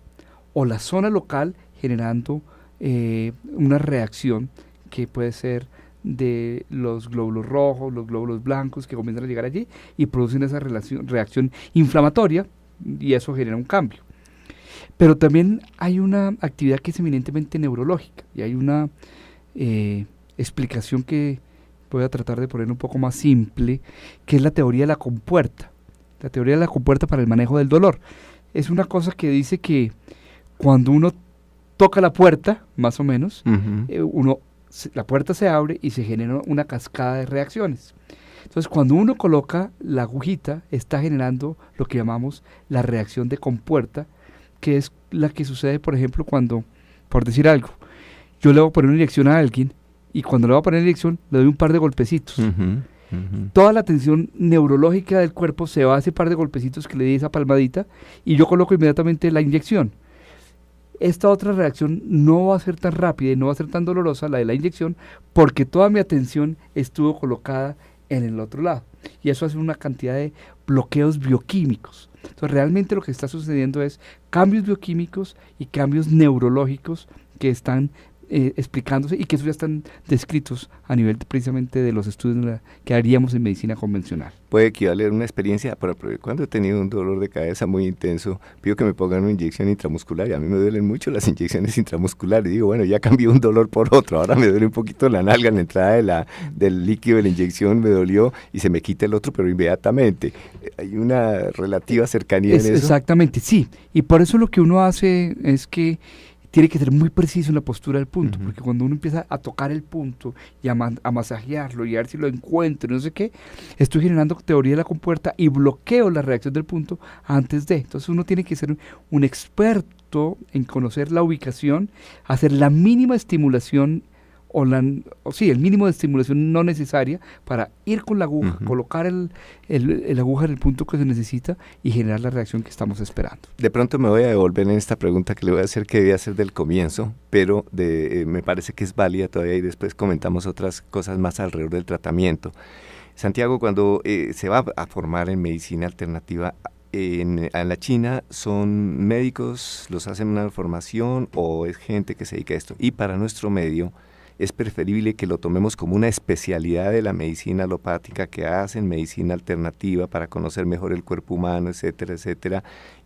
o la zona local, generando una reacción que puede ser de los glóbulos rojos, los glóbulos blancos que comienzan a llegar allí y producen esa reacción inflamatoria, y eso genera un cambio. Pero también hay una actividad que es eminentemente neurológica, y hay una explicación que voy a tratar de poner un poco más simple, que es la teoría de la compuerta. La teoría de la compuerta para el manejo del dolor. Es una cosa que dice que cuando uno toca la puerta, más o menos, la puerta se abre y se genera una cascada de reacciones. Entonces, cuando uno coloca la agujita, está generando lo que llamamos la reacción de compuerta, que es la que sucede, por ejemplo, cuando, por decir algo, yo le voy a poner una inyección a alguien, y cuando le voy a poner la inyección, le doy un par de golpecitos. Toda la tensión neurológica del cuerpo se va a ese par de golpecitos que le di, esa palmadita, y yo coloco inmediatamente la inyección. Esta otra reacción no va a ser tan rápida y no va a ser tan dolorosa, la de la inyección, porque toda mi atención estuvo colocada en el otro lado. Y eso hace una cantidad de bloqueos bioquímicos. Entonces, realmente lo que está sucediendo es cambios bioquímicos y cambios neurológicos que están explicándose y que eso ya están descritos a nivel precisamente de los estudios que haríamos en medicina convencional. Puede equivaler a una experiencia, pero cuando he tenido un dolor de cabeza muy intenso, pido que me pongan una inyección intramuscular y a mí me duelen mucho las inyecciones intramusculares. Digo, bueno, ya cambié un dolor por otro, ahora me duele un poquito la nalga, en la entrada del líquido de la inyección me dolió y se me quita el otro, pero inmediatamente. Hay una relativa cercanía en eso. Exactamente, sí. Y por eso lo que uno hace es que tiene que ser muy preciso en la postura del punto, porque cuando uno empieza a tocar el punto y a masajearlo y a ver si lo encuentro, no sé qué, estoy generando teoría de la compuerta y bloqueo la reacción del punto antes de. Entonces uno tiene que ser un experto en conocer la ubicación, hacer la mínima estimulación el mínimo de estimulación no necesaria para ir con la aguja, colocar el aguja en el punto que se necesita y generar la reacción que estamos esperando. De pronto me voy a devolver en esta pregunta que le voy a hacer, que debía hacer del comienzo, pero me parece que es válida todavía y después comentamos otras cosas más alrededor del tratamiento. Santiago, cuando se va a formar en medicina alternativa, en la China son médicos, los hacen una formación o es gente que se dedica a esto. Y para nuestro medio es preferible que lo tomemos como una especialidad de la medicina alopática que hacen medicina alternativa para conocer mejor el cuerpo humano, etcétera, etcétera,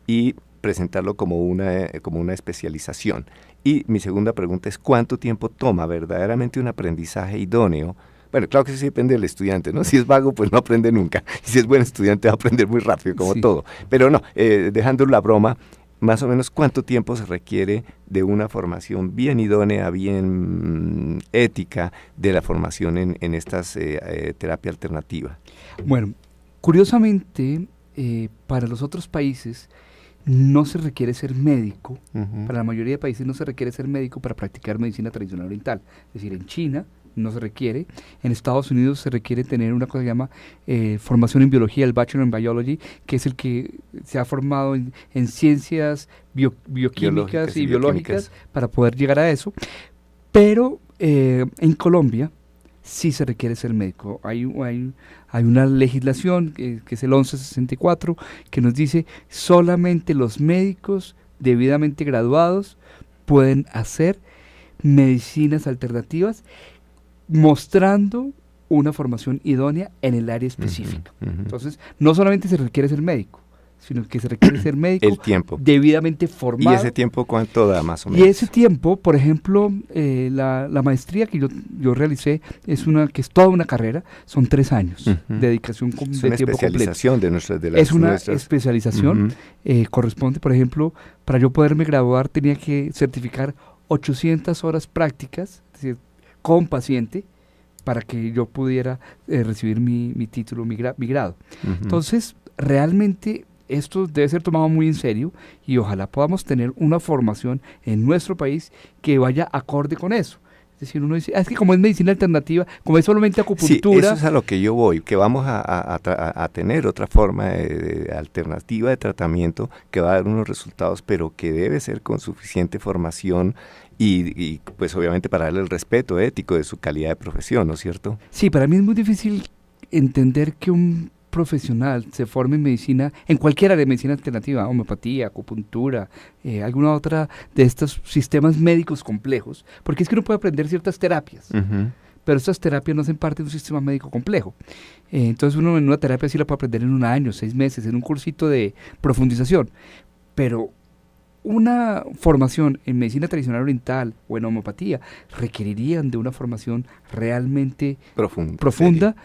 y presentarlo como una especialización. Y mi segunda pregunta es, ¿cuánto tiempo toma verdaderamente un aprendizaje idóneo? Bueno, claro que sí depende del estudiante, ¿no? Si es vago, pues no aprende nunca. Y si es buen estudiante, va a aprender muy rápido, como todo. Pero no, dejando la broma, más o menos cuánto tiempo se requiere de una formación bien idónea, bien ética de la formación en estas terapia alternativa. Bueno, curiosamente, para los otros países no se requiere ser médico, para la mayoría de países no se requiere ser médico para practicar medicina tradicional oriental. Es decir, en China no se requiere, en Estados Unidos se requiere tener una cosa que se llama formación en biología, el Bachelor in Biology, que es el que se ha formado en ciencias bioquímicas y biológicas para poder llegar a eso, pero en Colombia sí se requiere ser médico. Hay una legislación que es el 1164 que nos dice solamente los médicos debidamente graduados pueden hacer medicinas alternativas mostrando una formación idónea en el área específica. Entonces, no solamente se requiere ser médico, sino que se requiere ser médico el tiempo debidamente formado. ¿Y ese tiempo cuánto da más o menos? Y ese tiempo, por ejemplo, la maestría que yo realicé es toda una carrera, son 3 años de dedicación de tiempo completo. Es una especialización es una especialización, corresponde, por ejemplo, para yo poderme graduar tenía que certificar 800 horas prácticas, es decir, con paciente, para que yo pudiera recibir mi título, mi grado. Entonces, realmente esto debe ser tomado muy en serio y ojalá podamos tener una formación en nuestro país que vaya acorde con eso. Es decir, uno dice, es que como es medicina alternativa, como es solamente acupuntura... Sí, eso es a lo que yo voy, que vamos a tener otra forma alternativa de tratamiento que va a dar unos resultados, pero que debe ser con suficiente formación y pues obviamente para darle el respeto ético de su calidad de profesión, ¿no es cierto? Sí, para mí es muy difícil entender que un profesional se forme en medicina, en cualquier área de medicina alternativa, homeopatía, acupuntura, alguna otra de estos sistemas médicos complejos, porque es que uno puede aprender ciertas terapias, pero estas terapias no hacen parte de un sistema médico complejo. Entonces uno en una terapia sí la puede aprender en 1 año, 6 meses, en un cursito de profundización, pero una formación en medicina tradicional oriental o en homeopatía requerirían de una formación realmente profunda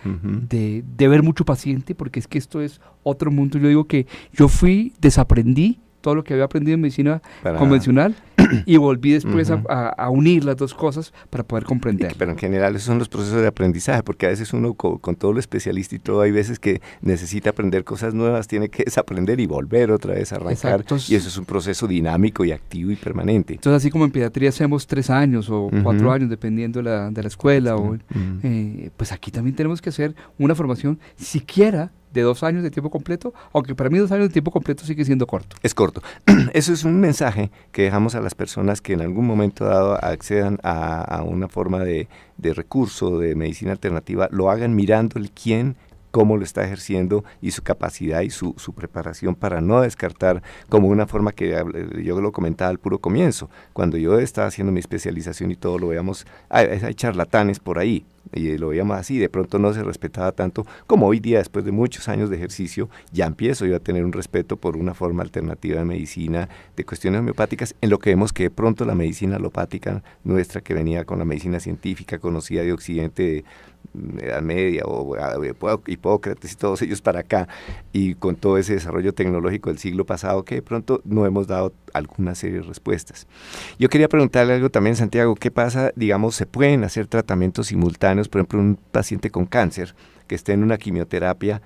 de ver mucho paciente, porque es que esto es otro mundo. Yo digo que yo desaprendí todo lo que había aprendido en medicina convencional y volví después a unir las dos cosas para poder comprender. Pero en general esos son los procesos de aprendizaje, porque a veces uno con todo lo especialista y todo, hay veces que necesita aprender cosas nuevas, tiene que desaprender y volver otra vez a arrancar. Y eso es un proceso dinámico y activo y permanente. Entonces, así como en pediatría hacemos 3 años o 4 años, dependiendo de la escuela, pues aquí también tenemos que hacer una formación siquiera de 2 años de tiempo completo, aunque para mí 2 años de tiempo completo sigue siendo corto. Es corto. Eso es un mensaje que dejamos a las personas que en algún momento dado accedan a una forma de recurso de medicina alternativa, lo hagan mirando el quién cómo lo está ejerciendo y su capacidad y su preparación para no descartar como una forma que yo lo comentaba al puro comienzo. Cuando yo estaba haciendo mi especialización y todo lo veíamos, hay charlatanes por ahí, y lo veíamos así, de pronto no se respetaba tanto como hoy día, después de muchos años de ejercicio, ya empiezo yo a tener un respeto por una forma alternativa de medicina, de cuestiones homeopáticas, en lo que vemos que de pronto la medicina alopática nuestra, que venía con la medicina científica conocida de Occidente, de Edad Media, o Hipócrates y todos ellos para acá, y con todo ese desarrollo tecnológico del siglo pasado, que de pronto no hemos dado alguna serie de respuestas. Yo quería preguntarle algo también, Santiago, ¿qué pasa, digamos, se pueden hacer tratamientos simultáneos, por ejemplo, un paciente con cáncer que esté en una quimioterapia,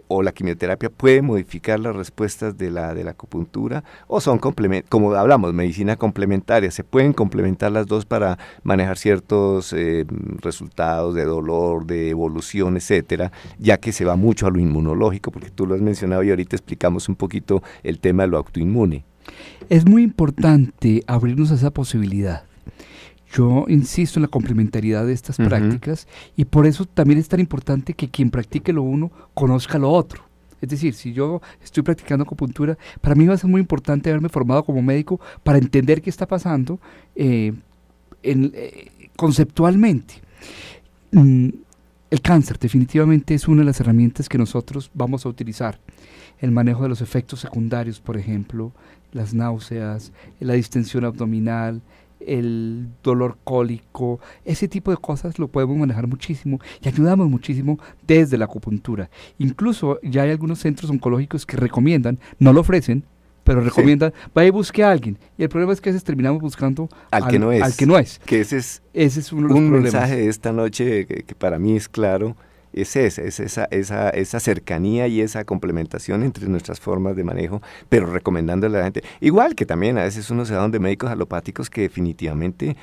o la quimioterapia puede modificar las respuestas de la acupuntura, o son como hablamos, medicina complementaria, se pueden complementar las dos para manejar ciertos resultados de dolor, de evolución, etcétera, ya que se va mucho a lo inmunológico, porque tú lo has mencionado y ahorita explicamos un poquito el tema de lo autoinmune. Es muy importante abrirnos a esa posibilidad. Yo insisto en la complementariedad de estas prácticas, y por eso también es tan importante que quien practique lo uno conozca lo otro. Es decir, si yo estoy practicando acupuntura, para mí va a ser muy importante haberme formado como médico para entender qué está pasando conceptualmente. El cáncer definitivamente es una de las herramientas que nosotros vamos a utilizar. El manejo de los efectos secundarios, por ejemplo, las náuseas, la distensión abdominal, el dolor cólico, ese tipo de cosas lo podemos manejar muchísimo y ayudamos muchísimo desde la acupuntura. Incluso ya hay algunos centros oncológicos que recomiendan, no lo ofrecen, pero recomiendan, vaya y busque a alguien. Y el problema es que a veces terminamos buscando al que no es. Que ese es uno de los problemas. Mensaje de esta noche que para mí es claro. Es esa cercanía y esa complementación entre nuestras formas de manejo, pero recomendándole a la gente. Igual que también a veces uno se da donde médicos alopáticos que definitivamente,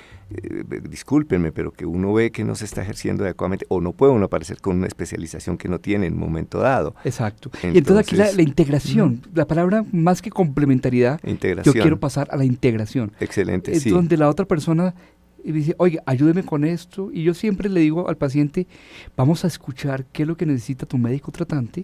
discúlpenme, pero que uno ve que no se está ejerciendo adecuadamente, o no puede uno aparecer con una especialización que no tiene en un momento dado. Exacto. Y entonces aquí la integración, la palabra más que complementariedad, yo quiero pasar a la integración. Excelente, es donde la otra persona y dice, oye, ayúdeme con esto, y yo siempre le digo al paciente, vamos a escuchar qué es lo que necesita tu médico tratante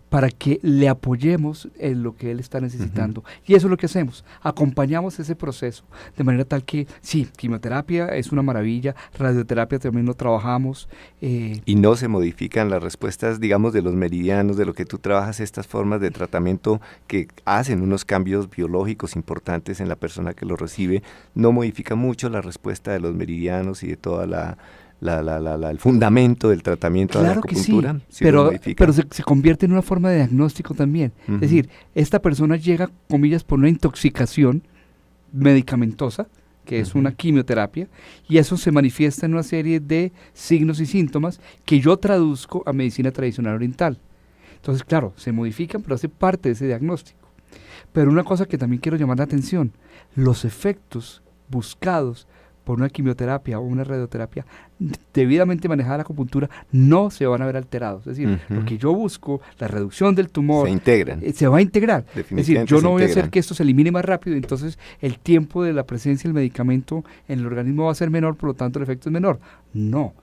para que le apoyemos en lo que él está necesitando. Y eso es lo que hacemos, acompañamos ese proceso, de manera tal que, sí, quimioterapia es una maravilla, radioterapia también lo trabajamos. Y no se modifican las respuestas, digamos, de los meridianos, de lo que tú trabajas, estas formas de tratamiento que hacen unos cambios biológicos importantes en la persona que lo recibe, no modifica mucho la respuesta de los meridianos y de toda el fundamento del tratamiento de la acupuntura. Que sí, pero se convierte en una forma de diagnóstico también. Es decir, esta persona llega, comillas, por una intoxicación medicamentosa, que es una quimioterapia, y eso se manifiesta en una serie de signos y síntomas que yo traduzco a medicina tradicional oriental. Entonces, claro, se modifican, pero hace parte de ese diagnóstico. Pero una cosa que también quiero llamar la atención, los efectos buscados por una quimioterapia o una radioterapia debidamente manejada la acupuntura no se van a ver alterados. Es decir, lo que yo busco, la reducción del tumor, se va a integrar. Es decir, yo no voy a hacer que esto se elimine más rápido, entonces el tiempo de la presencia del medicamento en el organismo va a ser menor, por lo tanto el efecto es menor. No.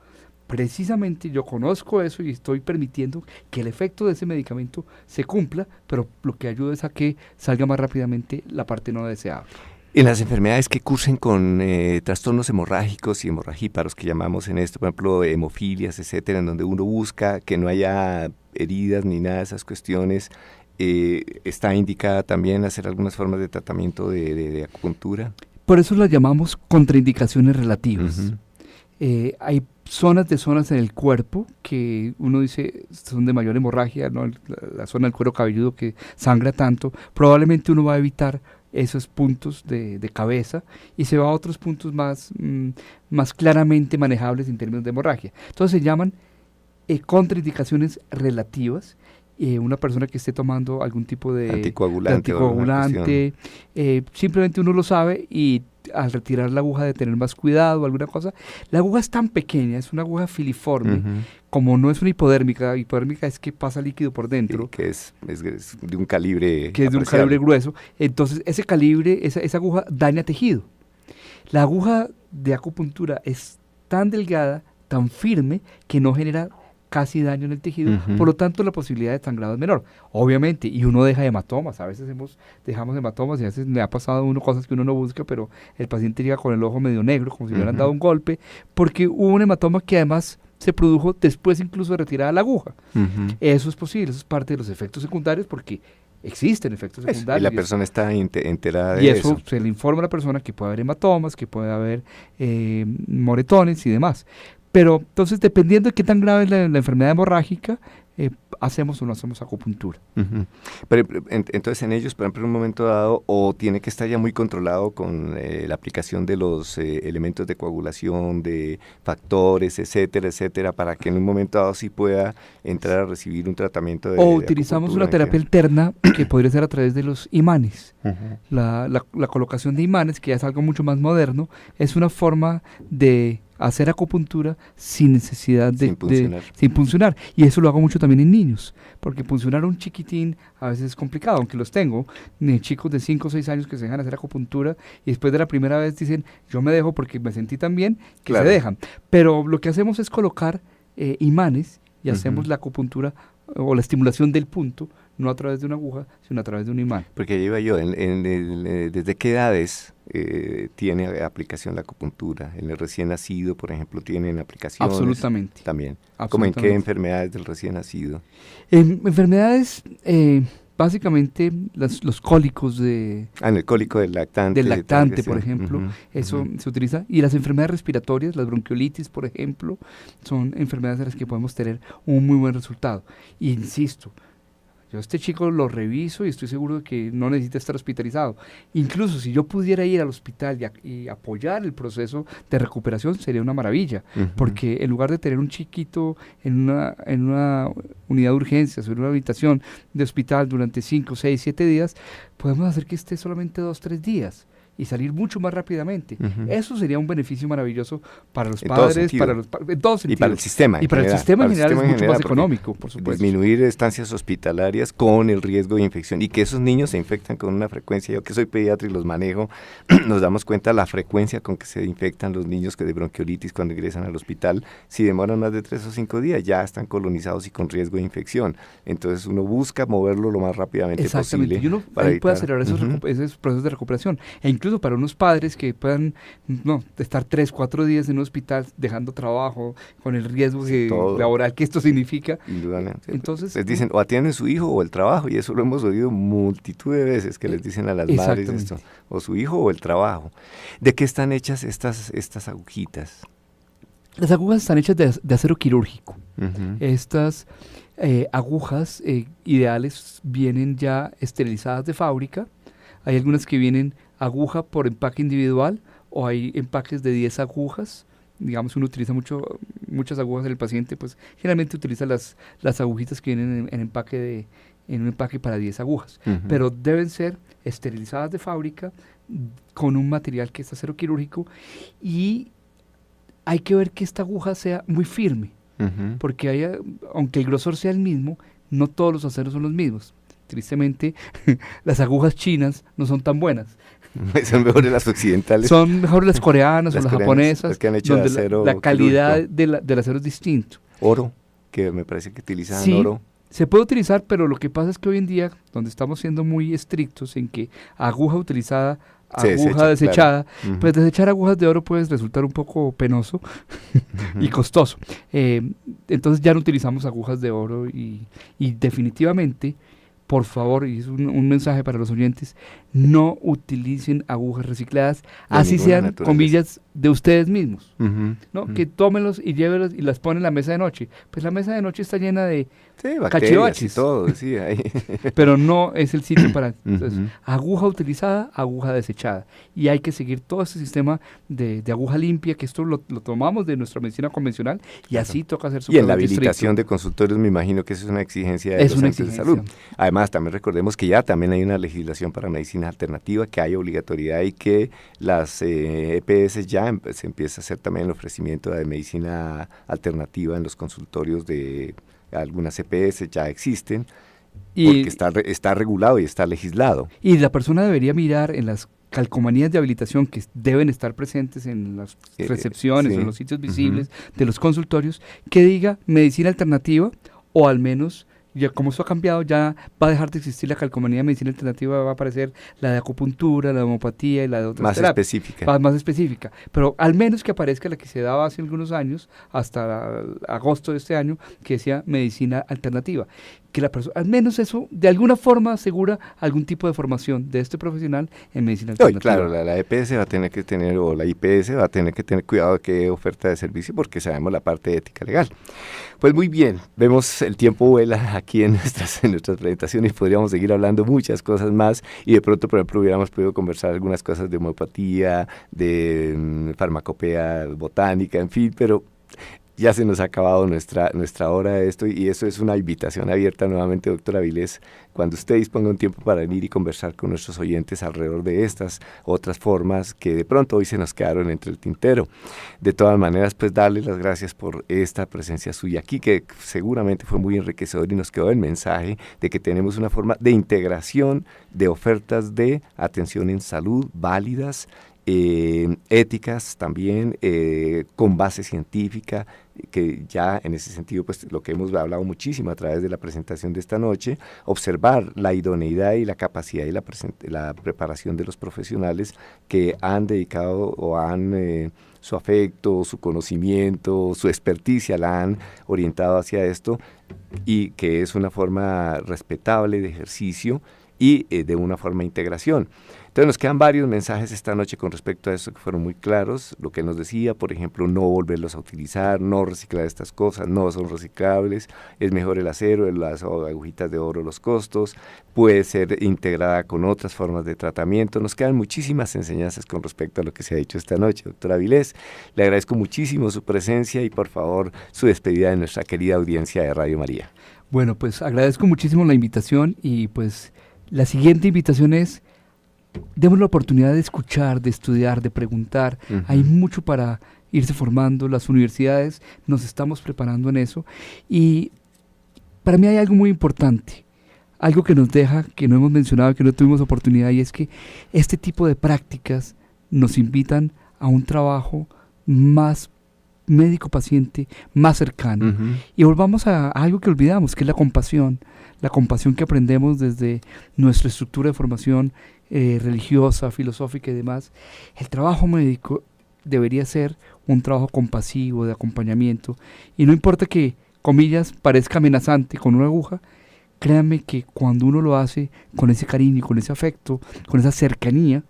Precisamente yo conozco eso y estoy permitiendo que el efecto de ese medicamento se cumpla, pero lo que ayuda es a que salga más rápidamente la parte no deseable. En las enfermedades que cursen con trastornos hemorrágicos y hemorragíparos, que llamamos en esto, por ejemplo, hemofilias, etcétera, en donde uno busca que no haya heridas ni nada de esas cuestiones, está indicada también hacer algunas formas de tratamiento de acupuntura. Por eso las llamamos contraindicaciones relativas. Hay zonas en el cuerpo que uno dice son de mayor hemorragia, ¿no? La zona del cuero cabelludo que sangra tanto, probablemente uno va a evitar esos puntos de cabeza y se va a otros puntos más claramente manejables en términos de hemorragia. Entonces se llaman contraindicaciones relativas. Una persona que esté tomando algún tipo de anticoagulante, simplemente uno lo sabe y al retirar la aguja de tener más cuidado, alguna cosa. La aguja es tan pequeña, es una aguja filiforme, como no es una hipodérmica es que pasa líquido por dentro. Que es de un calibre que es de un calibre grueso. Entonces ese calibre, esa aguja daña tejido. La aguja de acupuntura es tan delgada, tan firme, que no genera casi daño en el tejido, por lo tanto la posibilidad de sangrado es menor, obviamente, y uno deja hematomas, a veces dejamos hematomas y a veces le ha pasado a uno cosas que uno no busca, pero el paciente llega con el ojo medio negro, como si le hubieran dado un golpe, porque hubo un hematoma que además se produjo después incluso de retirada la aguja. Eso es posible, eso es parte de los efectos secundarios, porque existen efectos secundarios. Y la persona está enterada de eso. Y eso se le informa a la persona que puede haber hematomas, que puede haber moretones y demás. Pero entonces, dependiendo de qué tan grave es la enfermedad hemorrágica, hacemos o no hacemos acupuntura. Pero entonces en ellos, por ejemplo, en un momento dado, o tiene que estar ya muy controlado con la aplicación de los elementos de coagulación, de factores, etcétera, etcétera, para que en un momento dado sí pueda entrar a recibir un tratamiento de utilizamos una terapia alterna que podría ser a través de los imanes. La colocación de imanes, que ya es algo mucho más moderno, es una forma de hacer acupuntura sin necesidad sin puncionar. Y eso lo hago mucho también en niños, porque puncionar a un chiquitín a veces es complicado, aunque los tengo, chicos de 5 o 6 años que se dejan hacer acupuntura y después de la primera vez dicen, yo me dejo porque me sentí tan bien, que se dejan. Pero lo que hacemos es colocar imanes y hacemos la acupuntura o la estimulación del punto, no a través de una aguja, sino a través de un imán. Porque ahí iba yo, ¿desde qué edades tiene aplicación la acupuntura? ¿En el recién nacido, por ejemplo, tienen aplicaciones? Absolutamente. También. ¿Cómo en qué enfermedades del recién nacido? Enfermedades, básicamente los cólicos en el cólico del lactante. Del lactante, por ejemplo, eso se utiliza. Y las enfermedades respiratorias, las bronquiolitis, por ejemplo, son enfermedades en las que podemos tener un muy buen resultado. Y insisto, yo a este chico lo reviso y estoy seguro de que no necesita estar hospitalizado. Incluso si yo pudiera ir al hospital y apoyar el proceso de recuperación, sería una maravilla, porque en lugar de tener un chiquito en una unidad de urgencias o en una habitación de hospital durante 5, 6, 7 días, podemos hacer que esté solamente 2, 3 días y salir mucho más rápidamente. Eso sería un beneficio maravilloso para los padres, en todos sentidos. Y para el sistema. Y para el sistema en general es mucho más económico, por supuesto. Disminuir estancias hospitalarias con el riesgo de infección y que esos niños se infectan con una frecuencia. Yo que soy pediatra y los manejo, nos damos cuenta la frecuencia con que se infectan los niños que de bronquiolitis cuando ingresan al hospital. Si demoran más de 3 o 5 días, ya están colonizados y con riesgo de infección. Entonces uno busca moverlo lo más rápidamente posible. Y uno ahí puede acelerar esos procesos de recuperación. Incluso para unos padres que puedan estar 3, 4 días en un hospital dejando trabajo, con el riesgo laboral que esto significa. Indudablemente. Entonces, les dicen o atienden su hijo o el trabajo, y eso lo hemos oído multitud de veces que les dicen a las madres esto, o su hijo o el trabajo. ¿De qué están hechas estas agujitas? Las agujas están hechas de acero quirúrgico. Estas agujas ideales vienen ya esterilizadas de fábrica. Hay algunas que vienen aguja por empaque individual o hay empaques de 10 agujas. Digamos, uno utiliza muchas agujas en el paciente, pues generalmente utiliza las agujitas que vienen en un empaque para 10 agujas. Pero deben ser esterilizadas de fábrica con un material que es acero quirúrgico y hay que ver que esta aguja sea muy firme, porque aunque el grosor sea el mismo, no todos los aceros son los mismos. Tristemente, las agujas chinas no son tan buenas. Son mejores las occidentales. Son mejores las coreanas o las japonesas, las que han hecho donde de acero la calidad del acero es distinto. Oro, que me parece que utilizan oro. Se puede utilizar, pero lo que pasa es que hoy en día, donde estamos siendo muy estrictos en que aguja utilizada, aguja desechada, claro. Pues desechar agujas de oro puede resultar un poco penoso y costoso. Entonces ya no utilizamos agujas de oro y definitivamente, por favor, y es un mensaje para los oyentes, no utilicen agujas recicladas, así sean comillas de ustedes mismos, ¿no? Que tómenlos y llévenlos y las ponen en la mesa de noche. Pues la mesa de noche está llena de cachivaches. Y todo, sí, ahí. Pero no es el sitio para... Entonces, aguja utilizada, aguja desechada. Y hay que seguir todo este sistema de aguja limpia, que esto lo tomamos de nuestra medicina convencional y así toca hacer su... Y en la habilitación de consultorios me imagino que eso es una exigencia de los centros de salud. Además, también recordemos que ya también hay una legislación para medicina alternativa, que hay obligatoriedad y que las EPS ya se empieza a hacer también el ofrecimiento de medicina alternativa en los consultorios de algunas EPS, ya existen, porque está regulado y está legislado. Y la persona debería mirar en las calcomanías de habilitación que deben estar presentes en las recepciones, sí. en los sitios visibles de los consultorios, que diga medicina alternativa, o al menos, ya como esto ha cambiado, ya va a dejar de existir la calcomanía de medicina alternativa, va a aparecer la de acupuntura, la de homeopatía y la de otras más terapias. específica. Más específica, pero al menos que aparezca la que se daba hace algunos años, hasta agosto de este año, que decía medicina alternativa. Que la persona, al menos eso, de alguna forma asegura algún tipo de formación de este profesional en medicina alternativa. Claro, la EPS va a tener que tener, o la IPS va a tener que tener cuidado de qué oferta de servicio, porque sabemos la parte ética legal. Pues muy bien, vemos el tiempo vuela aquí en nuestras presentaciones, podríamos seguir hablando muchas cosas más, y de pronto, por ejemplo, hubiéramos podido conversar algunas cosas de homeopatía, de farmacopea botánica, en fin, pero ya se nos ha acabado nuestra hora de esto, y eso es una invitación abierta nuevamente, doctora Avilés, cuando usted disponga un tiempo para venir y conversar con nuestros oyentes alrededor de estas otras formas que de pronto hoy se nos quedaron entre el tintero. De todas maneras, pues darle las gracias por esta presencia suya aquí, que seguramente fue muy enriquecedor, y nos quedó el mensaje de que tenemos una forma de integración de ofertas de atención en salud válidas, éticas también, con base científica, que ya en ese sentido, pues lo que hemos hablado muchísimo a través de la presentación de esta noche, observar la idoneidad y la capacidad y la preparación de los profesionales que han dedicado o han su afecto, su conocimiento, su experticia la han orientado hacia esto, y que es una forma respetable de ejercicio y de una forma de integración. Entonces nos quedan varios mensajes esta noche con respecto a eso que fueron muy claros. Lo que él nos decía, por ejemplo, no volverlos a utilizar, no reciclar estas cosas, no son reciclables, es mejor el acero, las agujitas de oro, los costos, puede ser integrada con otras formas de tratamiento. Nos quedan muchísimas enseñanzas con respecto a lo que se ha dicho esta noche. Doctora Avilés, le agradezco muchísimo su presencia y por favor su despedida de nuestra querida audiencia de Radio María. Bueno, pues agradezco muchísimo la invitación, y pues la siguiente invitación es: demos la oportunidad de escuchar, de estudiar, de preguntar. Hay mucho para irse formando, las universidades nos estamos preparando en eso, y para mí hay algo muy importante, algo que nos deja, que no hemos mencionado, que no tuvimos oportunidad, y es que este tipo de prácticas nos invitan a un trabajo más médico-paciente, más cercano. Y volvamos a algo que olvidamos, que es la compasión que aprendemos desde nuestra estructura de formación religiosa, filosófica y demás. El trabajo médico debería ser un trabajo compasivo, de acompañamiento, y no importa que, comillas, parezca amenazante con una aguja, créanme que cuando uno lo hace con ese cariño, con ese afecto, con esa cercanía,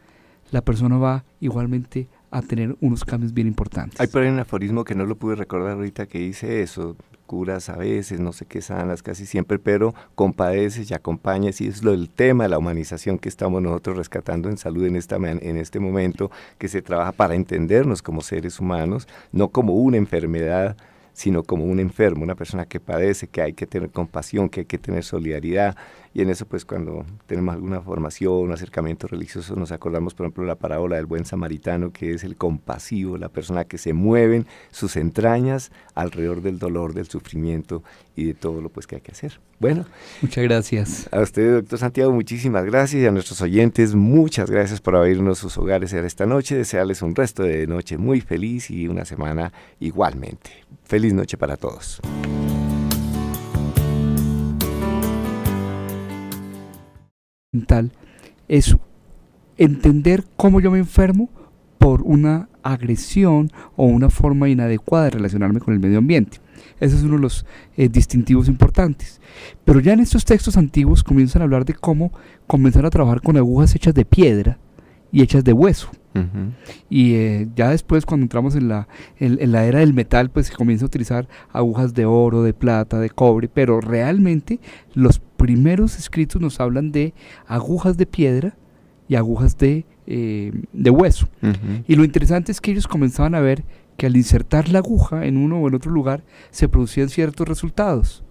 la persona va igualmente a tener unos cambios bien importantes. Hay por ahí un aforismo que no lo pude recordar ahorita, que dice eso: curas a veces, no sé qué, sanas casi siempre, pero compadeces y acompañas, y es lo del tema de la humanización que estamos nosotros rescatando en salud en este momento, que se trabaja para entendernos como seres humanos, no como una enfermedad, sino como un enfermo, una persona que padece, que hay que tener compasión, que hay que tener solidaridad. Y en eso, pues, cuando tenemos alguna formación, un acercamiento religioso, nos acordamos, por ejemplo, la parábola del buen samaritano, que es el compasivo, la persona que se mueven sus entrañas alrededor del dolor, del sufrimiento y de todo lo pues que hay que hacer. Bueno, muchas gracias. A usted, doctor Santiago, muchísimas gracias, y a nuestros oyentes, muchas gracias por abrirnos sus hogares esta noche. Desearles un resto de noche muy feliz y una semana igualmente. Feliz noche para todos. Es entender cómo yo me enfermo por una agresión o una forma inadecuada de relacionarme con el medio ambiente. Ese es uno de los distintivos importantes. Pero ya en estos textos antiguos comienzan a hablar de cómo comenzar a trabajar con agujas hechas de piedra y hechas de hueso. Y ya después, cuando entramos en la era del metal, pues se comienza a utilizar agujas de oro, de plata, de cobre, pero realmente los primeros escritos nos hablan de agujas de piedra y agujas de hueso. Y lo interesante es que ellos comenzaban a ver que al insertar la aguja en uno o en otro lugar se producían ciertos resultados,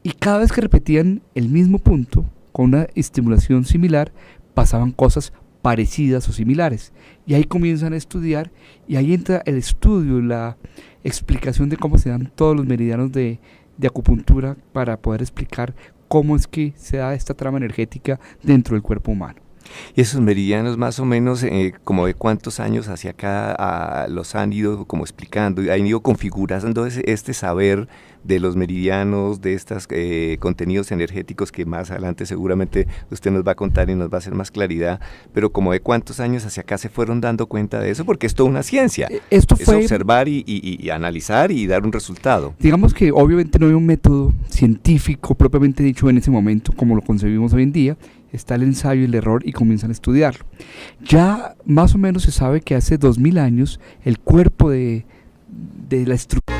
y cada vez que repetían el mismo punto con una estimulación similar, pasaban cosas parecidas o similares, y ahí comienzan a estudiar, y ahí entra el estudio, la explicación de cómo se dan todos los meridianos de acupuntura, para poder explicar cómo es que se da esta trama energética dentro del cuerpo humano. Y esos meridianos más o menos, como de cuántos años hacia acá los han ido como explicando, y han ido configurando este saber de los meridianos, de estos contenidos energéticos que más adelante seguramente usted nos va a contar y nos va a hacer más claridad, pero como de cuántos años hacia acá se fueron dando cuenta de eso, porque es toda una ciencia. Esto es fue observar y analizar y dar un resultado. Digamos que obviamente no hay un método científico propiamente dicho en ese momento, como lo concebimos hoy en día. Está el ensayo y el error y comienzan a estudiarlo. Ya más o menos se sabe que hace 2000 años el cuerpo de la estructura.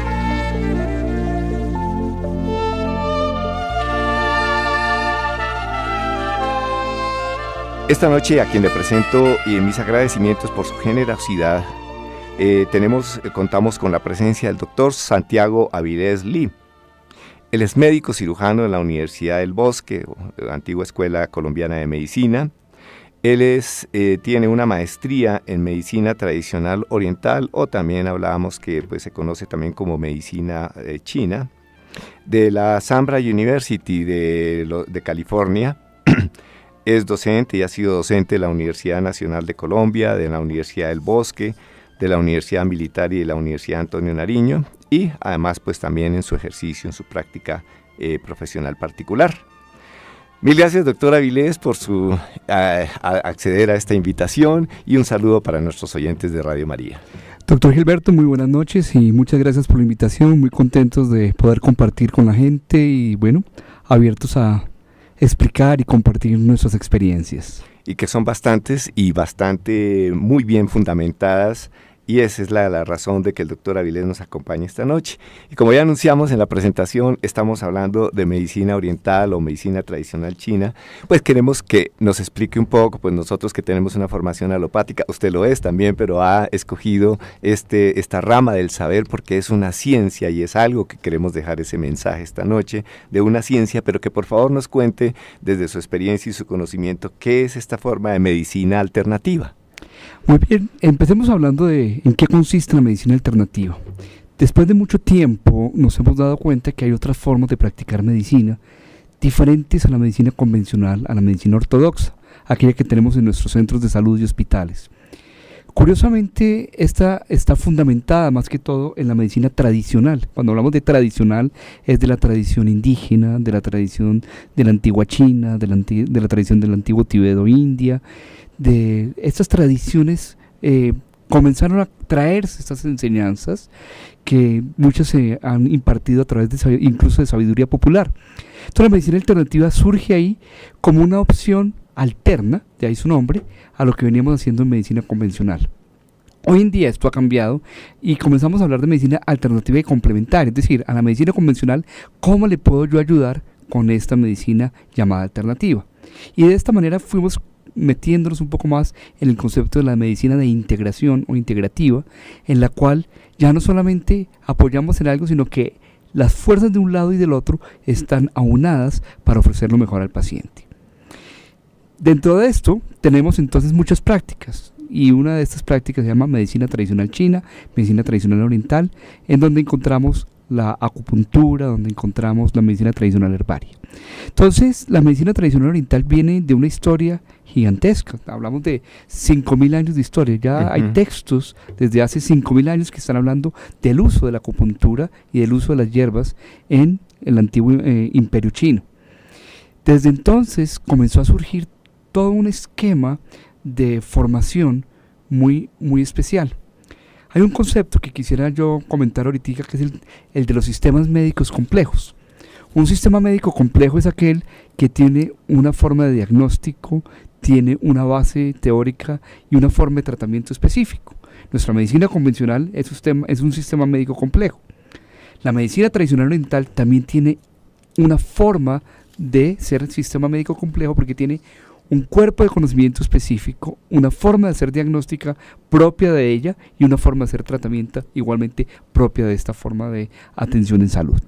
Esta noche a quien le presento y mis agradecimientos por su generosidad, contamos con la presencia del doctor Santiago Avilés Lee. Él es médico cirujano en la Universidad del Bosque, antigua Escuela Colombiana de Medicina. Él tiene una maestría en medicina tradicional oriental, o también hablábamos que pues, se conoce también como medicina china, de la Zambra University de California. Es docente y ha sido docente de la Universidad Nacional de Colombia, de la Universidad del Bosque, de la Universidad Militar y de la Universidad Antonio Nariño, y además pues también en su ejercicio, en su práctica profesional particular. Mil gracias, doctor Avilés, por acceder a esta invitación, y un saludo para nuestros oyentes de Radio María. Doctor Gilberto, muy buenas noches y muchas gracias por la invitación, muy contentos de poder compartir con la gente y bueno, abiertos a explicar y compartir nuestras experiencias. Y que son bastantes y muy bien fundamentadas, y esa es la razón de que el doctor Avilés nos acompañe esta noche. Y como ya anunciamos en la presentación, estamos hablando de medicina oriental o medicina tradicional china, pues queremos que nos explique un poco, pues nosotros que tenemos una formación alopática, usted lo es también, pero ha escogido esta rama del saber porque es una ciencia, y es algo que queremos dejar ese mensaje esta noche, de una ciencia, pero que por favor nos cuente desde su experiencia y su conocimiento, ¿qué es esta forma de medicina alternativa? Muy bien, empecemos hablando de en qué consiste la medicina alternativa. Después de mucho tiempo nos hemos dado cuenta que hay otras formas de practicar medicina diferentes a la medicina convencional, a la medicina ortodoxa, aquella que tenemos en nuestros centros de salud y hospitales. Curiosamente, esta está fundamentada más que todo en la medicina tradicional. Cuando hablamos de tradicional, es de la tradición indígena, de la tradición de la antigua China, de la tradición del antiguo Tíbet o India. De estas tradiciones comenzaron a traerse estas enseñanzas que muchas se han impartido a través incluso de sabiduría popular. Entonces la medicina alternativa surge ahí como una opción alterna, de ahí su nombre, a lo que veníamos haciendo en medicina convencional. Hoy en día esto ha cambiado y comenzamos a hablar de medicina alternativa y complementaria, es decir, a la medicina convencional, ¿cómo le puedo yo ayudar con esta medicina llamada alternativa? Y de esta manera fuimos metiéndonos un poco más en el concepto de la medicina de integración o integrativa, en la cual ya no solamente apoyamos en algo, sino que las fuerzas de un lado y del otro están aunadas para ofrecer lo mejor al paciente. Dentro de esto tenemos entonces muchas prácticas, y una de estas prácticas se llama medicina tradicional china, medicina tradicional oriental, en donde encontramos la acupuntura, donde encontramos la medicina tradicional herbaria. Entonces, la medicina tradicional oriental viene de una historia gigantesca. Hablamos de 5000 años de historia. Ya hay textos desde hace 5000 años que están hablando del uso de la acupuntura y del uso de las hierbas en el antiguo imperio chino. Desde entonces comenzó a surgir todo un esquema de formación muy especial. Hay un concepto que quisiera yo comentar ahorita, que es el de los sistemas médicos complejos. Un sistema médico complejo es aquel que tiene una forma de diagnóstico, tiene una base teórica y una forma de tratamiento específico. Nuestra medicina convencional es un sistema médico complejo. La medicina tradicional oriental también tiene una forma de ser sistema médico complejo porque tiene un cuerpo de conocimiento específico, una forma de hacer diagnóstica propia de ella y una forma de hacer tratamiento igualmente propia de esta forma de atención en salud.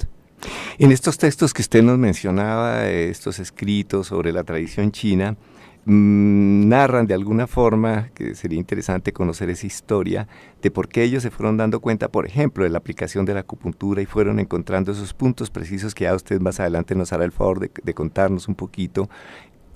En estos textos que usted nos mencionaba, estos escritos sobre la tradición china, narran de alguna forma, que sería interesante conocer esa historia, de por qué ellos se fueron dando cuenta, por ejemplo, de la aplicación de la acupuntura y fueron encontrando esos puntos precisos que ya usted más adelante nos hará el favor de contarnos un poquito.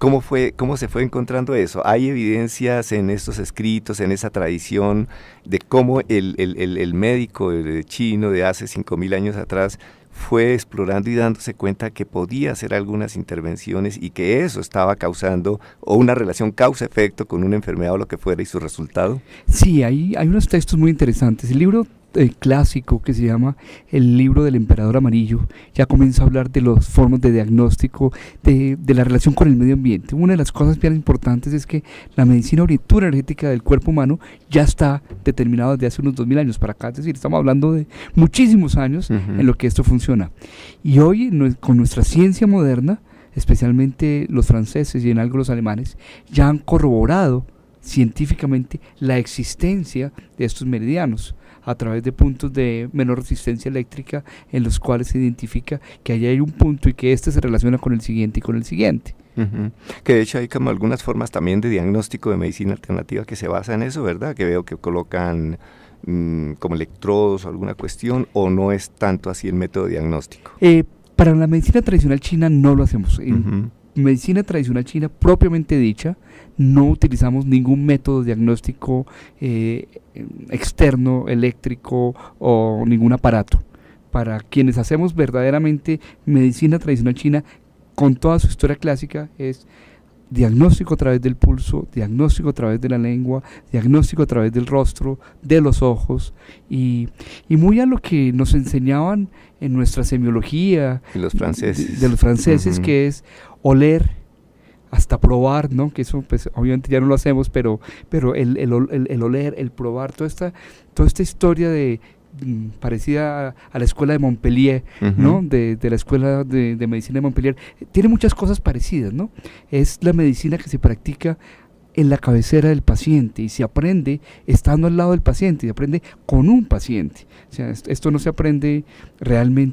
¿Cómo se fue encontrando eso? ¿Hay evidencias en estos escritos, en esa tradición, de cómo el médico chino de hace 5.000 años atrás fue explorando y dándose cuenta que podía hacer algunas intervenciones y que eso estaba causando, o una relación causa-efecto con una enfermedad o lo que fuera, y su resultado? Sí, hay unos textos muy interesantes. El libro clásico que se llama El libro del emperador amarillo ya comienza a hablar de las formas de diagnóstico de la relación con el medio ambiente. Una de las cosas bien importantes es que la medicina oriental energética del cuerpo humano ya está determinada desde hace unos 2000 años para acá, es decir, estamos hablando de muchísimos años en lo que esto funciona. Y hoy con nuestra ciencia moderna, especialmente los franceses y en algo los alemanes, ya han corroborado científicamente la existencia de estos meridianos a través de puntos de menor resistencia eléctrica en los cuales se identifica que allí hay un punto y que este se relaciona con el siguiente y con el siguiente. Que de hecho hay como algunas formas también de diagnóstico de medicina alternativa que se basa en eso, ¿verdad? Que veo que colocan como electrodos o alguna cuestión, o no es tanto así el método diagnóstico. Para la medicina tradicional china no lo hacemos. Medicina tradicional china propiamente dicha, no utilizamos ningún método diagnóstico externo, eléctrico o ningún aparato. Para quienes hacemos verdaderamente medicina tradicional china con toda su historia clásica, es diagnóstico a través del pulso, diagnóstico a través de la lengua, diagnóstico a través del rostro, de los ojos, y muy a lo que nos enseñaban en nuestra semiología los franceses. de los franceses, que es oler hasta probar, ¿no? Que eso pues obviamente ya no lo hacemos, pero el oler, el probar, toda esta historia parecida a la escuela de Montpellier, ¿no? De la escuela de medicina de Montpellier, tiene muchas cosas parecidas, ¿no? Es la medicina que se practica en la cabecera del paciente y se aprende estando al lado del paciente, se aprende con un paciente. O sea, esto no se aprende realmente